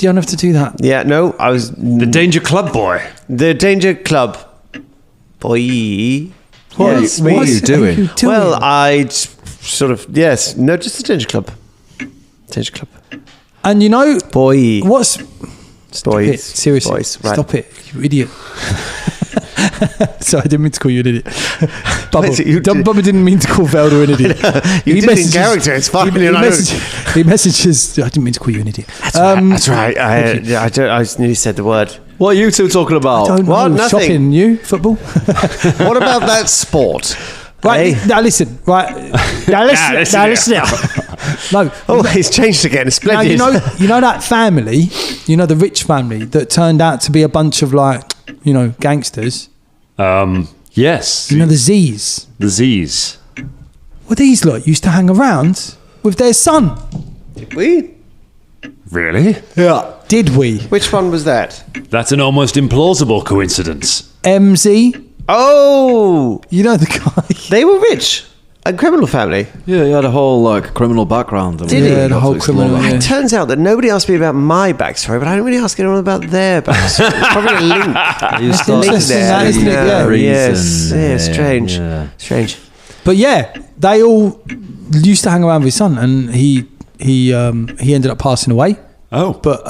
don't have to do that. Yeah, no, I was The Danger Club boy. the Danger Club, boy. What are you doing? Well, I sort of just the Danger Club. Danger Club, And boy. what's Boys, seriously, boys, right. stop it, you idiot. Sorry, I didn't mean to call you an idiot. Bubba didn't mean to call Velder an idiot. You did in character, it's fine. He messages, I didn't mean to call you an idiot. That's right. I nearly said the word. What are you two talking about? Don't What? know, Nothing. shopping, you, football. What about that sport? Right, Hey. now listen, right. Now listen now. No. Oh, he's changed again. Now, Splendid. you know that family, the rich family that turned out to be a bunch of gangsters. Yes. The Z's. The Z's. Well, these lot used to hang around with their son. We? Really? Yeah. Did we? Which one was that? That's an almost implausible coincidence. MZ. Oh, You know the guy. they were rich. A criminal family. Yeah, he had a whole criminal background. Did he? Yeah, the whole criminal. Yeah. It turns out that nobody asked me about my backstory, but I don't really ask anyone about their backstory. It's probably a link. You start to interesting, see that, isn't it? Yeah. the Yes. reason. Yeah, strange. Yeah. Strange. But yeah, they all used to hang around with his son, and he ended up passing away. Oh. But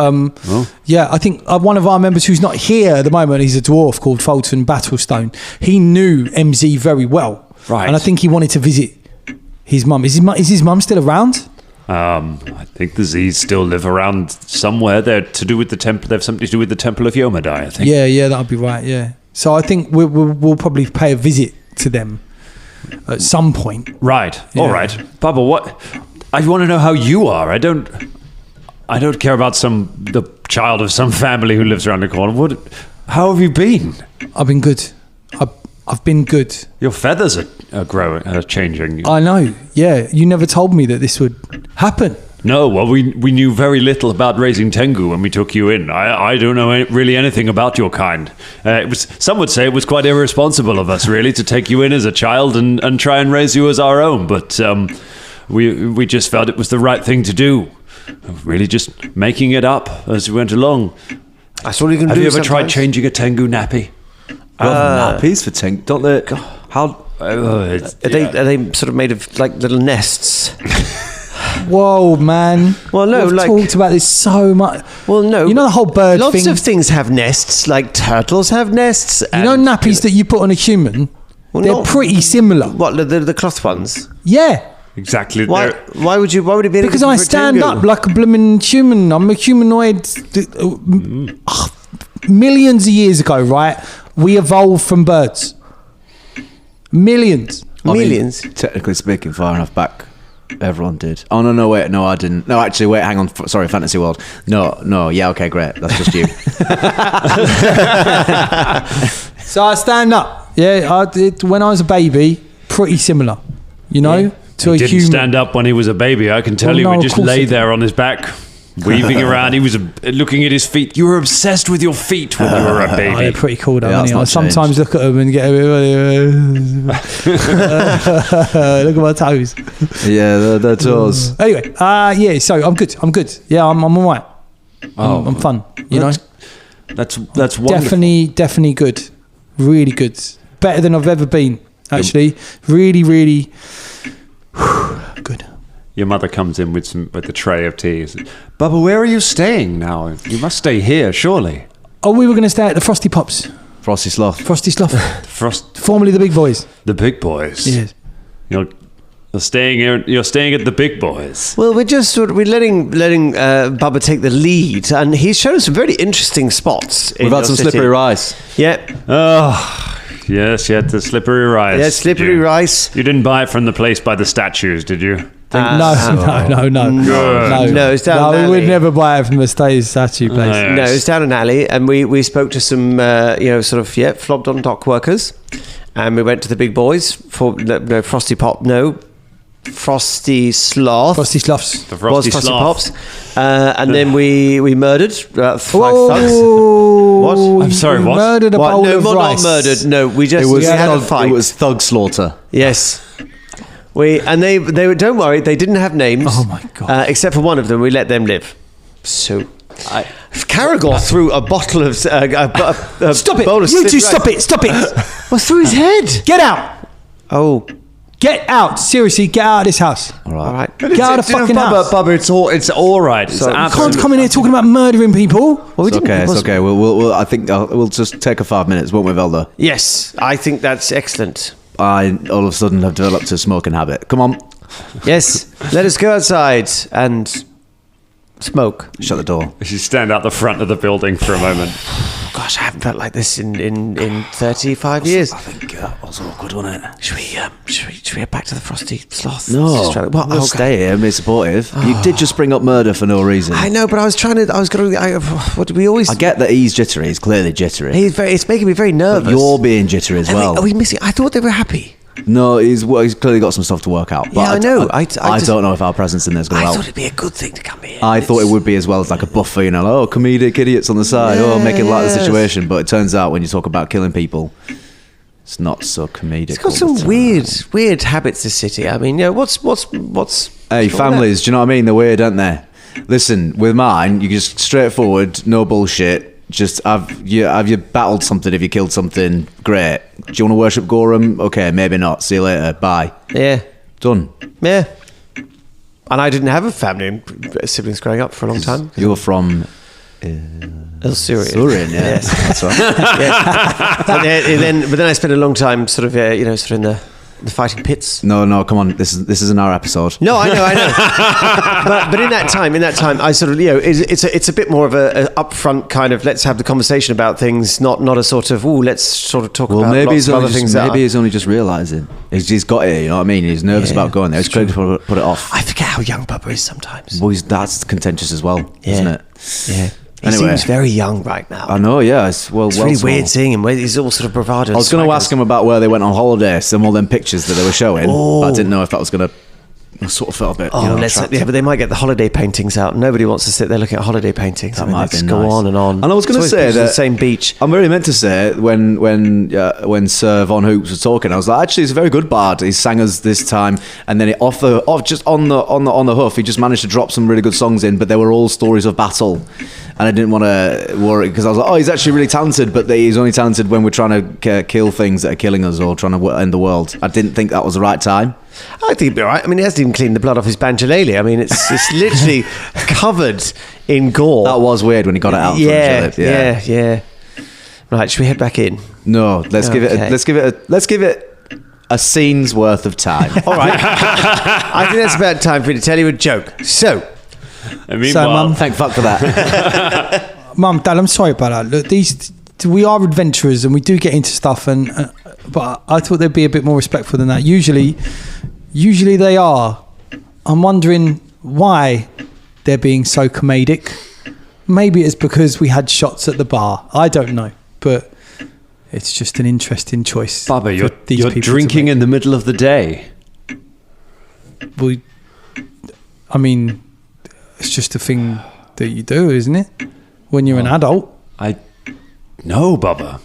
yeah, I think one of our members who's not here at the moment, he's a dwarf called Fulton Battlestone. He knew MZ very well, Right. And I think he wanted to visit his mum. Is his mum still around? I think the Z's still live around somewhere. They're to do with the temple. They have something to do with the Temple of Yomadai, I think. Yeah, that'll be right. Yeah. So I think we'll probably pay a visit to them at some point. Right. Yeah. All right. Bubba, what? I want to know how you are. I don't care about the child of some family who lives around the corner. How have you been? I've been good. I've been good. Your feathers are growing, are changing. I know. Yeah, you never told me that this would happen. No, well, we knew very little about raising Tengu when we took you in. I don't know really anything about your kind. Some would say it was quite irresponsible of us, really, to take you in as a child and try and raise you as our own. But we just felt it was the right thing to do. Really just making it up as we went along. That's all you can Have do. you ever tried sometimes. changing a Tengu nappy? Nappies for Tink, don't they? How? Are they sort of made of like little nests? Whoa, man. Well, no, We've like- talked about this so much. Well, no. You know the whole bird Lots thing? of things have nests, like turtles have nests. You know nappies that you put on a human? Well, they're not- pretty similar. What, the cloth ones? Yeah. Exactly. Why would it be? Because I stand up like a blooming human. I'm a humanoid. Millions of years ago, right? We evolved from birds. Millions. Millions. Technically speaking, far enough back, everyone did. Oh no, wait, no, I didn't. No, actually, wait, hang on. Sorry, Fantasy World. No, yeah, okay, great. That's just you. So I stand up. Yeah, I did when I was a baby. Pretty similar, to He a didn't human. stand up when he was a baby. I can tell Well, you, no, he of just course lay he there on his back, weaving around. He was looking at his feet. You were obsessed with your feet when you were a Oh, they're baby. pretty cool, though. Yeah, aren't that's they? I not sometimes look at them and get look at my toes. Yeah, the toes. Anyway, yeah. So I'm good. Yeah, I'm all right. I'm fun. That's wonderful. Definitely good. Really good. Better than I've ever been. Actually, really, really good. Your mother comes in with a tray of tea. Bubba, where are you staying now? You must stay here, surely. Oh, we were going to stay at the Frosty Pops, Frosty Sloth. Frosty Slough, Frost, formerly the Big Boys. the big boys. Yes. You're staying here. You're staying at the big boys. Well, we're letting Bubba take the lead, and he's shown us some very interesting spots. We've had some slippery rice. Yeah, Oh, yes, you had the slippery rice. yeah, slippery You- rice. You didn't buy it from the place by the statues, did you? No. Good. No, it's down No, an we would alley. never buy it from the statue place. No. No, it's down an alley, and we spoke to some flobbed on dock workers, and we went to the Big Boys for no Frosty Pop, no Frosty Sloth. Frosty Sloughs. The Frosty Frosty Sloth. Pops, and then we murdered 5 thugs. Whoa. What? I'm sorry, We what? Murdered a What? bowl No, of not rice. murdered. No, we just we had a fight. It was thug slaughter. Yes. They were, don't worry, they didn't have names. Oh my God. Except for one of them, we let them live. So, Karagor threw a bottle of Stop it! bowl of You two, slippery stop it! Well, through his head. Get out! Oh, Get out! Seriously, get out of this house. all right. Get out of the fucking house. Bubba, it's all right. It's Sorry. You can't absolutely come in here talking about murdering people. Well, we It's didn't- okay. It's was- okay. We'll I think we'll just take a 5 minutes, won't we, Velder? Yes, I think that's excellent. I all of a sudden have developed a smoking habit. Come on, Yes, let us go outside and smoke. shut the door. You stand out the front of the building for a moment. Gosh, I haven't felt like this in 35 years. I think that was awkward, wasn't it? Should we head back to the Frosty Sloth? No, Just try to- well, we'll okay. stay here and be supportive. You did just bring up murder for no reason. I know, but what do we always... I get that he's jittery. He's clearly jittery. it's making me very nervous. You're being jittery as well. Are we missing... I thought they were happy. No, he's clearly got some stuff to work out. But Yeah, I know. I just- don't know if our presence in there is going I to thought help. it'd be a good thing to come here. I thought it would be as well as like a buffer, oh, comedic idiots on the side, making light of the Yes. situation. But it turns out when you talk about killing people, it's not so comedic. It's got all the some time. weird habits, this city. I mean, what's... Hey, families, do you know what I mean? They're weird, aren't they? Listen, with mine, you just straightforward, no bullshit. Just have you battled something? Have you killed something? Great. Do you want to worship Gorham? Okay, maybe not. See you later. Bye. Yeah. Done. Yeah. And I didn't have a family and siblings growing up for a long time. You're from Illyria. Surin, yeah. Yes. That's right. But then I spent a long time sort of in the fighting pits. No, come on. This isn't our episode. No, I know. but in that time, I sort of it's a bit more of a upfront kind of let's have the conversation about things, not a sort of let's sort of talk Well, about maybe lots he's of only other just, things. maybe he's only just realising he's got it. You know what I mean? He's nervous Yeah, about going there. He's trying to put it off. I forget how young Bubba is sometimes. Well, that's contentious as well, isn't it? Yeah. He Anyway. seems very young right now. I know. Yeah. It's well It's really small. weird seeing him. He's all sort of bravado. I was going to ask him about where they went on holiday, some all them pictures that they were showing, but I didn't know if that was going to. I sort of felt a bit. Oh, attractive. but they might get the holiday paintings out. Nobody wants to sit there looking at holiday paintings. That might they just be go nice. on and on. And I was going to It's say always that the same beach. I'm really meant to say when Sir Von Hoops was talking, I was like, actually, he's a very good bard. He sang us this time, and then just on the hoof, he just managed to drop some really good songs in, but they were all stories of battle. and I didn't want to worry because I was like, oh, he's actually really talented, but he's only talented when we're trying to kill things that are killing us or trying to end the world. I didn't think that was the right time. I think he'd be all right. I mean, he hasn't even cleaned the blood off his banjolele. I mean, it's literally covered in gore. That was weird when he got it out. Yeah. Right, should we head back in? No, let's give it a scene's worth of time. All right. I think that's about time for me to tell you a joke. So, Mum, thank fuck for that. Mum, Dad, I'm sorry about that. Look, we are adventurers and we do get into stuff, but I thought they'd be a bit more respectful than that. Usually they are. I'm wondering why they're being so comedic. Maybe it's because we had shots at the bar. I don't know, but it's just an interesting choice. Bubba, you're drinking in the middle of the day. I mean, it's just a thing that you do, isn't it? When you're an adult. No, Bubba.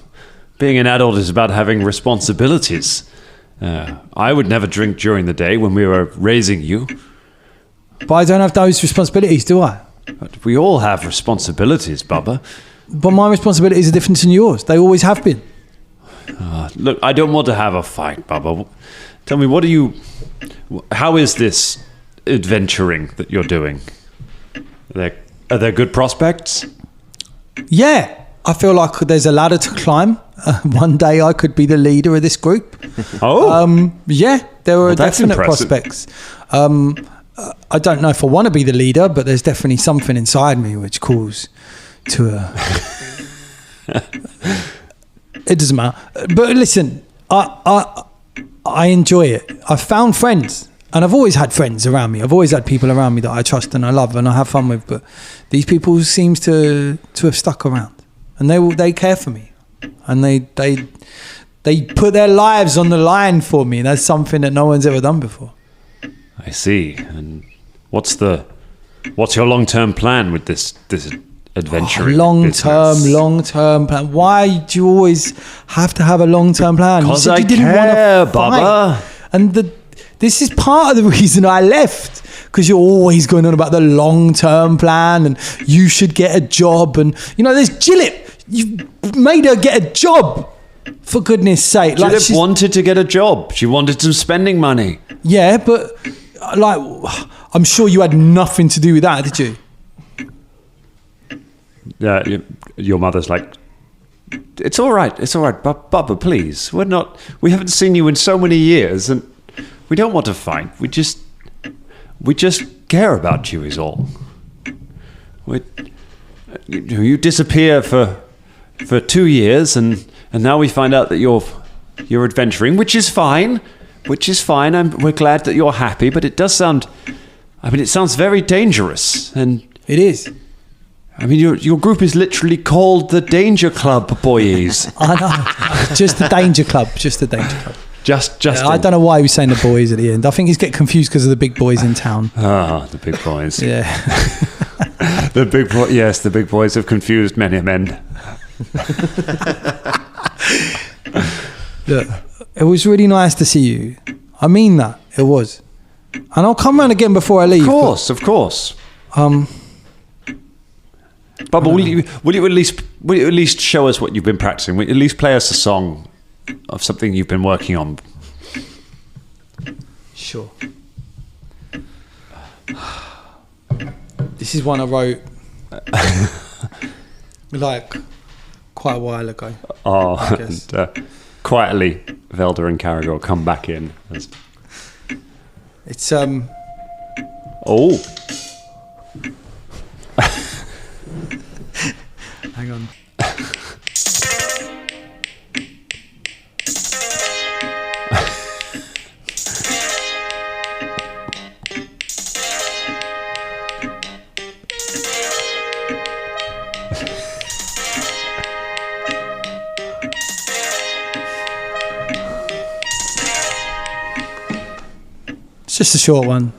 Being an adult is about having responsibilities. I would never drink during the day when we were raising you. But I don't have those responsibilities, do I? But we all have responsibilities, Bubba. But my responsibilities are different than yours. They always have been. Look, I don't want to have a fight, Bubba. Tell me, how is this adventuring that you're doing? Are there good prospects? Yeah. I feel like there's a ladder to climb. One day I could be the leader of this group. Oh. Yeah, there are definite impressive. prospects. I don't know if I want to be the leader, but there's definitely something inside me which calls to It doesn't matter. But listen, I enjoy it. I've found friends. And I've always had friends around me. I've always had people around me that I trust and I love and I have fun with. But these people seem to have stuck around. And they care for me. And they put their lives on the line for me. That's something that no one's ever done before. I see. And what's your long-term plan with this adventuring business? Long-term plan. Why do you always have to have a long-term plan? Because you said I you didn't care, want to fight. Bubba. And this is part of the reason I left, because you're always going on about the long-term plan and you should get a job. And, there's Gillip. You made her get a job, for goodness sake. Gillip wanted to get a job. She wanted some spending money. Yeah, but, I'm sure you had nothing to do with that, did you? Yeah, your mother's like, it's all right, Bubba, please. We haven't seen you in so many years, and we don't want to fight. We just care about you is all. You disappear for 2 years, and now we find out that you're adventuring, which is fine. We're glad that you're happy, but it does sound. It sounds very dangerous, and it is. Your group is literally called the Danger Club, boys. I know. Just the Danger Club. Just the Danger Club. Just. I don't know why he was saying the boys at the end. I think he's getting confused because of the big boys in town. The big boys. Yeah. The big boys have confused many men. Look, it was really nice to see you. I mean that. It was. And I'll come round again before I leave. Of course. Bubba, will you at least show us what you've been practicing? Will you at least play us a song of something you've been working on? Sure. This is one I wrote quite a while ago. And quietly, Velder and Karagor come back in. It's Oh. Hang on. It's just a short one,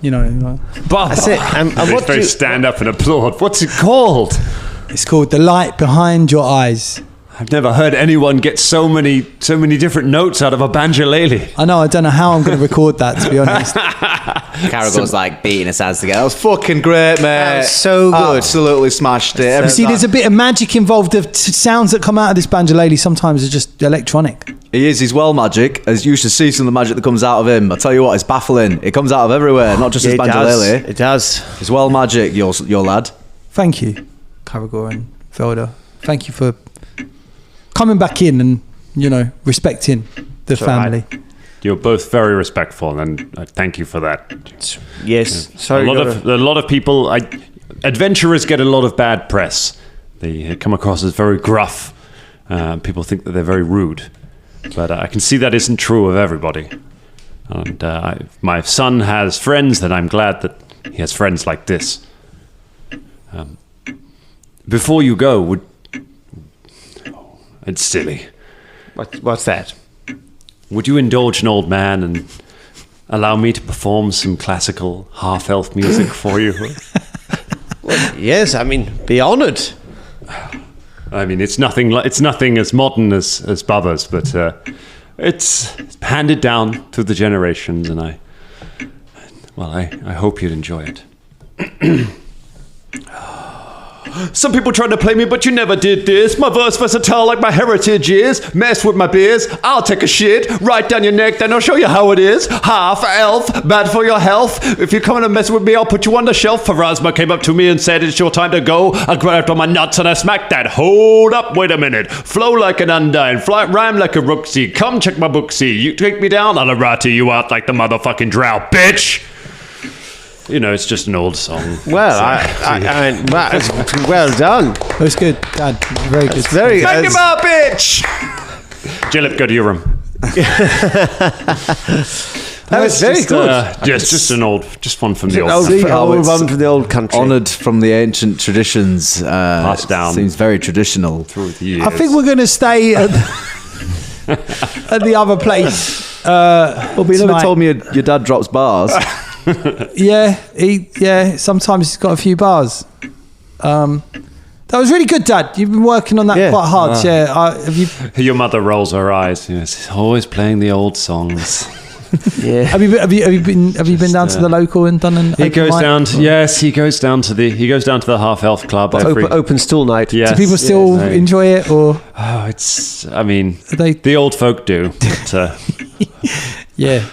But That's it. And what do you, stand up and applaud. What's it called? It's called The Light Behind Your Eyes. I've never heard anyone get so many different notes out of a banjolele. I know. I don't know how I'm going to record that, to be honest. Karagor's like beating his hands together. That was fucking great, mate. That was so good. Absolutely smashed it. You see, there's a bit of magic involved. The sounds that come out of this banjolele sometimes are just electronic. He's well magic. As you should see some of the magic that comes out of him. I tell you what, it's baffling. It comes out of everywhere, not just his banjolele. It does. It's well magic, your lad. Thank you, Karagor and Velder. Thank you for coming back in and, respecting the family. Right. You're both very respectful, and I thank you for that. Yes. Sorry. A lot of people, adventurers get a lot of bad press. They come across as very gruff. People think that they're very rude. But I can see that isn't true of everybody. And my son has friends, and I'm glad that he has friends like this. Before you go, it's silly. What's that? Would you indulge an old man and allow me to perform some classical half-elf music for you? Well, yes, I mean, be honoured. I mean, it's nothing as modern as Bubba's, but it's handed down through the generations, and I hope you'd enjoy it. Some people tried to play me, but you never did this. My verse versatile like my heritage is. Mess with my beers, I'll take a shit right down your neck, then I'll show you how it is. Half elf, bad for your health. If you're coming to mess with me, I'll put you on the shelf. Pharasma came up to me and said, it's your time to go. I grabbed on my nuts and I smacked that. Hold up, wait a minute. Flow like an undying, fly, rhyme like a rooksy. Come check my booksy. You take me down, I'll rot you out like the motherfucking drought, bitch. It's just an old song. Well, well done. That was good, Dad. Very good. Very good. Magnimar, bitch! Gillip, go to your room. That was very good. Just one from the old old one from the old country. Honoured from the ancient traditions. Passed down. Seems very traditional. through the years. I think we're going to stay at the other place. Well, but you never told me your dad drops bars. Yeah, sometimes he's got a few bars. That was really good, Dad. You've been working on that quite hard. Have you? Your mother rolls her eyes. He's always playing the old songs. Yeah. Have you been down to the local and done an? He goes down to the half elf club. Open stool night. Yes. Do people still enjoy it, or? The old folk do. But, Yeah,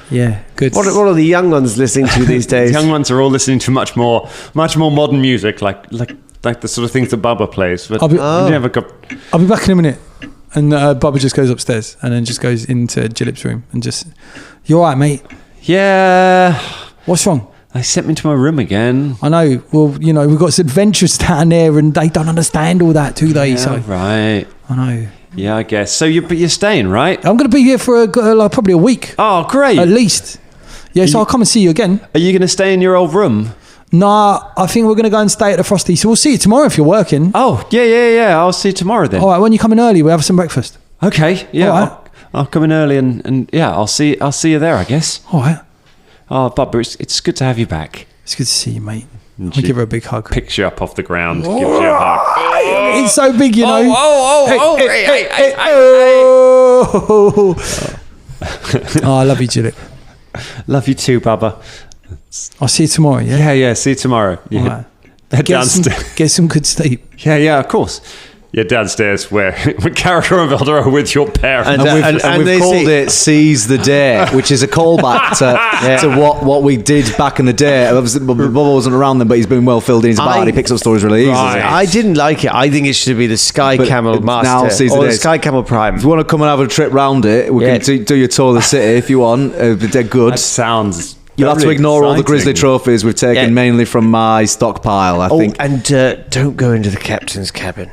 good. What are the young ones listening to these days? The young ones are all listening to much more modern music, like the sort of things that Bubba plays. But I'll be back in a minute. And Bubba just goes upstairs and then just goes into Gillip's room and just, you all right, mate? Yeah. What's wrong? They sent me to my room again. I know. Well, we've got some adventurers down there and they don't understand all that, do they? Yeah, so right. I know. Yeah, I guess. So you're staying, right? I'm going to be here for probably a week. Oh, great. At least. Yeah, so I'll come and see you again. Are you going to stay in your old room? Nah, I think we're going to go and stay at the Frosty. So we'll see you tomorrow if you're working. Oh, yeah. I'll see you tomorrow then. All right, when you come in early, we'll have some breakfast. Okay, yeah. All right. I'll come in early and yeah, I'll see you there, I guess. All right. Oh, Bubba, it's good to have you back. It's good to see you, mate. I'll give her a big hug. Picks you up off the ground, gives you a hug. It's so big, you know. Oh, I love you, Gillip. Love you too, Bubba. I'll see you tomorrow, yeah? Yeah, see you tomorrow. Yeah. All right. Head Get downstairs. some good sleep. Yeah, of course. You're downstairs where Karagor and Velder are with your parents. And we've called it Seize the Day, which is a callback to what we did back in the day. Obviously, Bubba wasn't around then, but he's been well filled in his bag. He picks up stories really easily. Right. I didn't like it. I think it should be the Sky Camel Master now Seize the or Day. the Sky Camel Prime. If you want to come and have a trip round it, we can do your tour of the city if you want. They're good. That sounds... You'll have to ignore all the grizzly exciting. trophies we've taken mainly from my stockpile, I think. And don't go into the captain's cabin.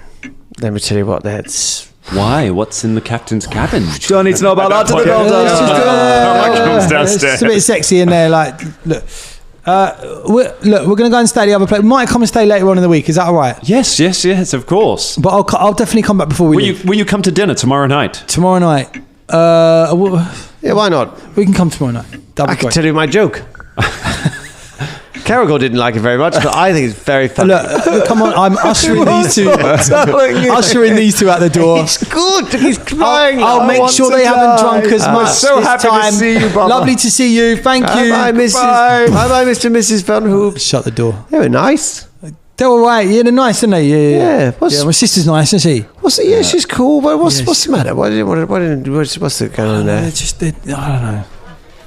Let me tell you what, that's... Why? What's in the captain's cabin? Don't need to know about that to the Comes downstairs. It's a bit sexy in there. Like, look, we're going to go and stay the other place. We might come and stay later on in the week. Is that all right? Yes, of course. But I'll definitely come back before we leave. Will you come to dinner tomorrow night? Tomorrow night. Yeah, why not? We can come tomorrow night. I can tell you my joke. Karagor didn't like it very much, but I think it's very funny. Look, come on, I'm ushering these two. Ushering these two out the door. It's good. He's crying. I'll make sure they haven't drunk as much so this happy to time. see you, Bubba. Lovely to see you. Thank you. Bye, Mrs. Bye, Mr. and Mrs. Van Hoop. Shut the door. They were nice. They're all right. Yeah, they're nice, aren't they? Yeah. Yeah, My sister's nice, isn't she? What's it? Yeah, she's cool. But what's the matter? What's going on there?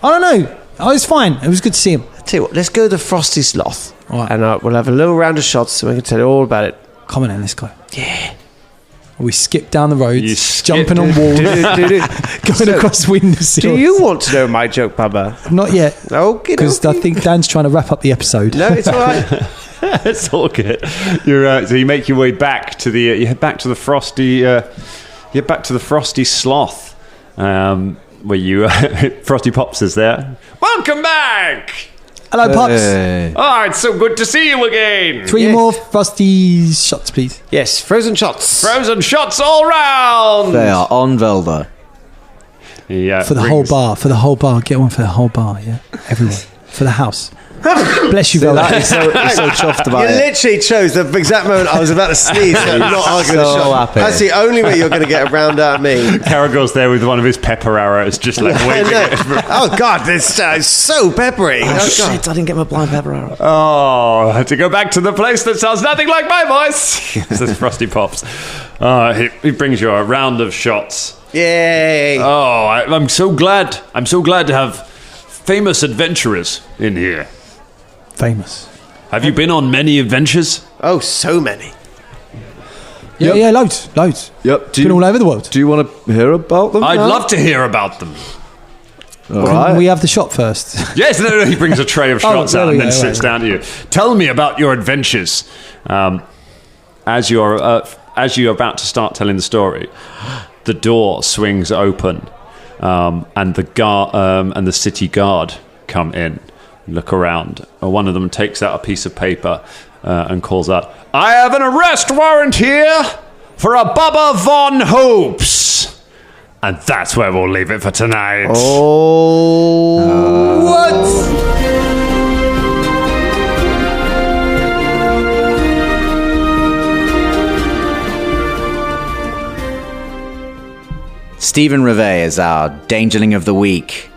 I don't know. Oh, it's fine. It was good to see him. Tell you what, let's go to the Frosty Sloth, All right. and we'll have a little round of shots, so we can tell you all about it. Come on then, let's go. Yeah. We skip down the roads, You jumping on walls, going across windowsills. Do you want to know my joke, Bubba? Not yet. Okay. Because I think Dan's trying to wrap up the episode. No, it's all right. It's all good. So you make your way back to the you head back to the frosty sloth, where you Frosty Pops is there. Welcome back. Hello, Pops. Oh, it's so good to see you again. Three more Frosty shots, please. Yes, frozen shots. Frozen shots all round. They are on Velder. Yeah, For the whole bar. For the whole bar. Get one for the whole bar, yeah? Everyone. For the house. Bless you, Velder. He's so chuffed about You it. literally chose the exact moment I was about to sneeze. I'm not arguing the so shot. happy. That's the only way you're going to get around at me. Karagor's there with one of his pepper arrows, just like waving it. Oh God, this is so peppery. Oh, God. shit, I didn't get my blind pepper arrow. Oh, I had to go back to the place that sounds nothing like my voice. Says Frosty Pops. He brings you a round of shots. Yay. Oh, I'm so glad. I'm so glad to have famous adventurers in here. Famous. Have you been on many adventures? Oh, so many. Yeah, loads. Yep. Been all over the world. Do you want to hear about them? I'd love to hear about them. All Can right. we have the shot first? Yes, no, he brings a tray of shots there out we and then go, sits right. down to you. Tell me about your adventures. As you're about to start telling the story, the door swings open, and the city guard come in, look around. One of them takes out a piece of paper and calls out, "I have an arrest warrant here for a Bubba von Hoops." And that's where we'll leave it for tonight. Stephen Reve is our Dangerling of the Week.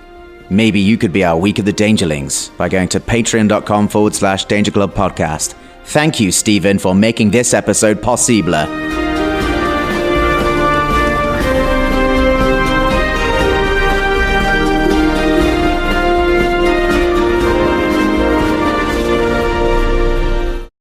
Maybe you could be our Week of the Dangerlings by going to patreon.com/Danger Club Podcast. Thank you, Stephen, for making this episode possible.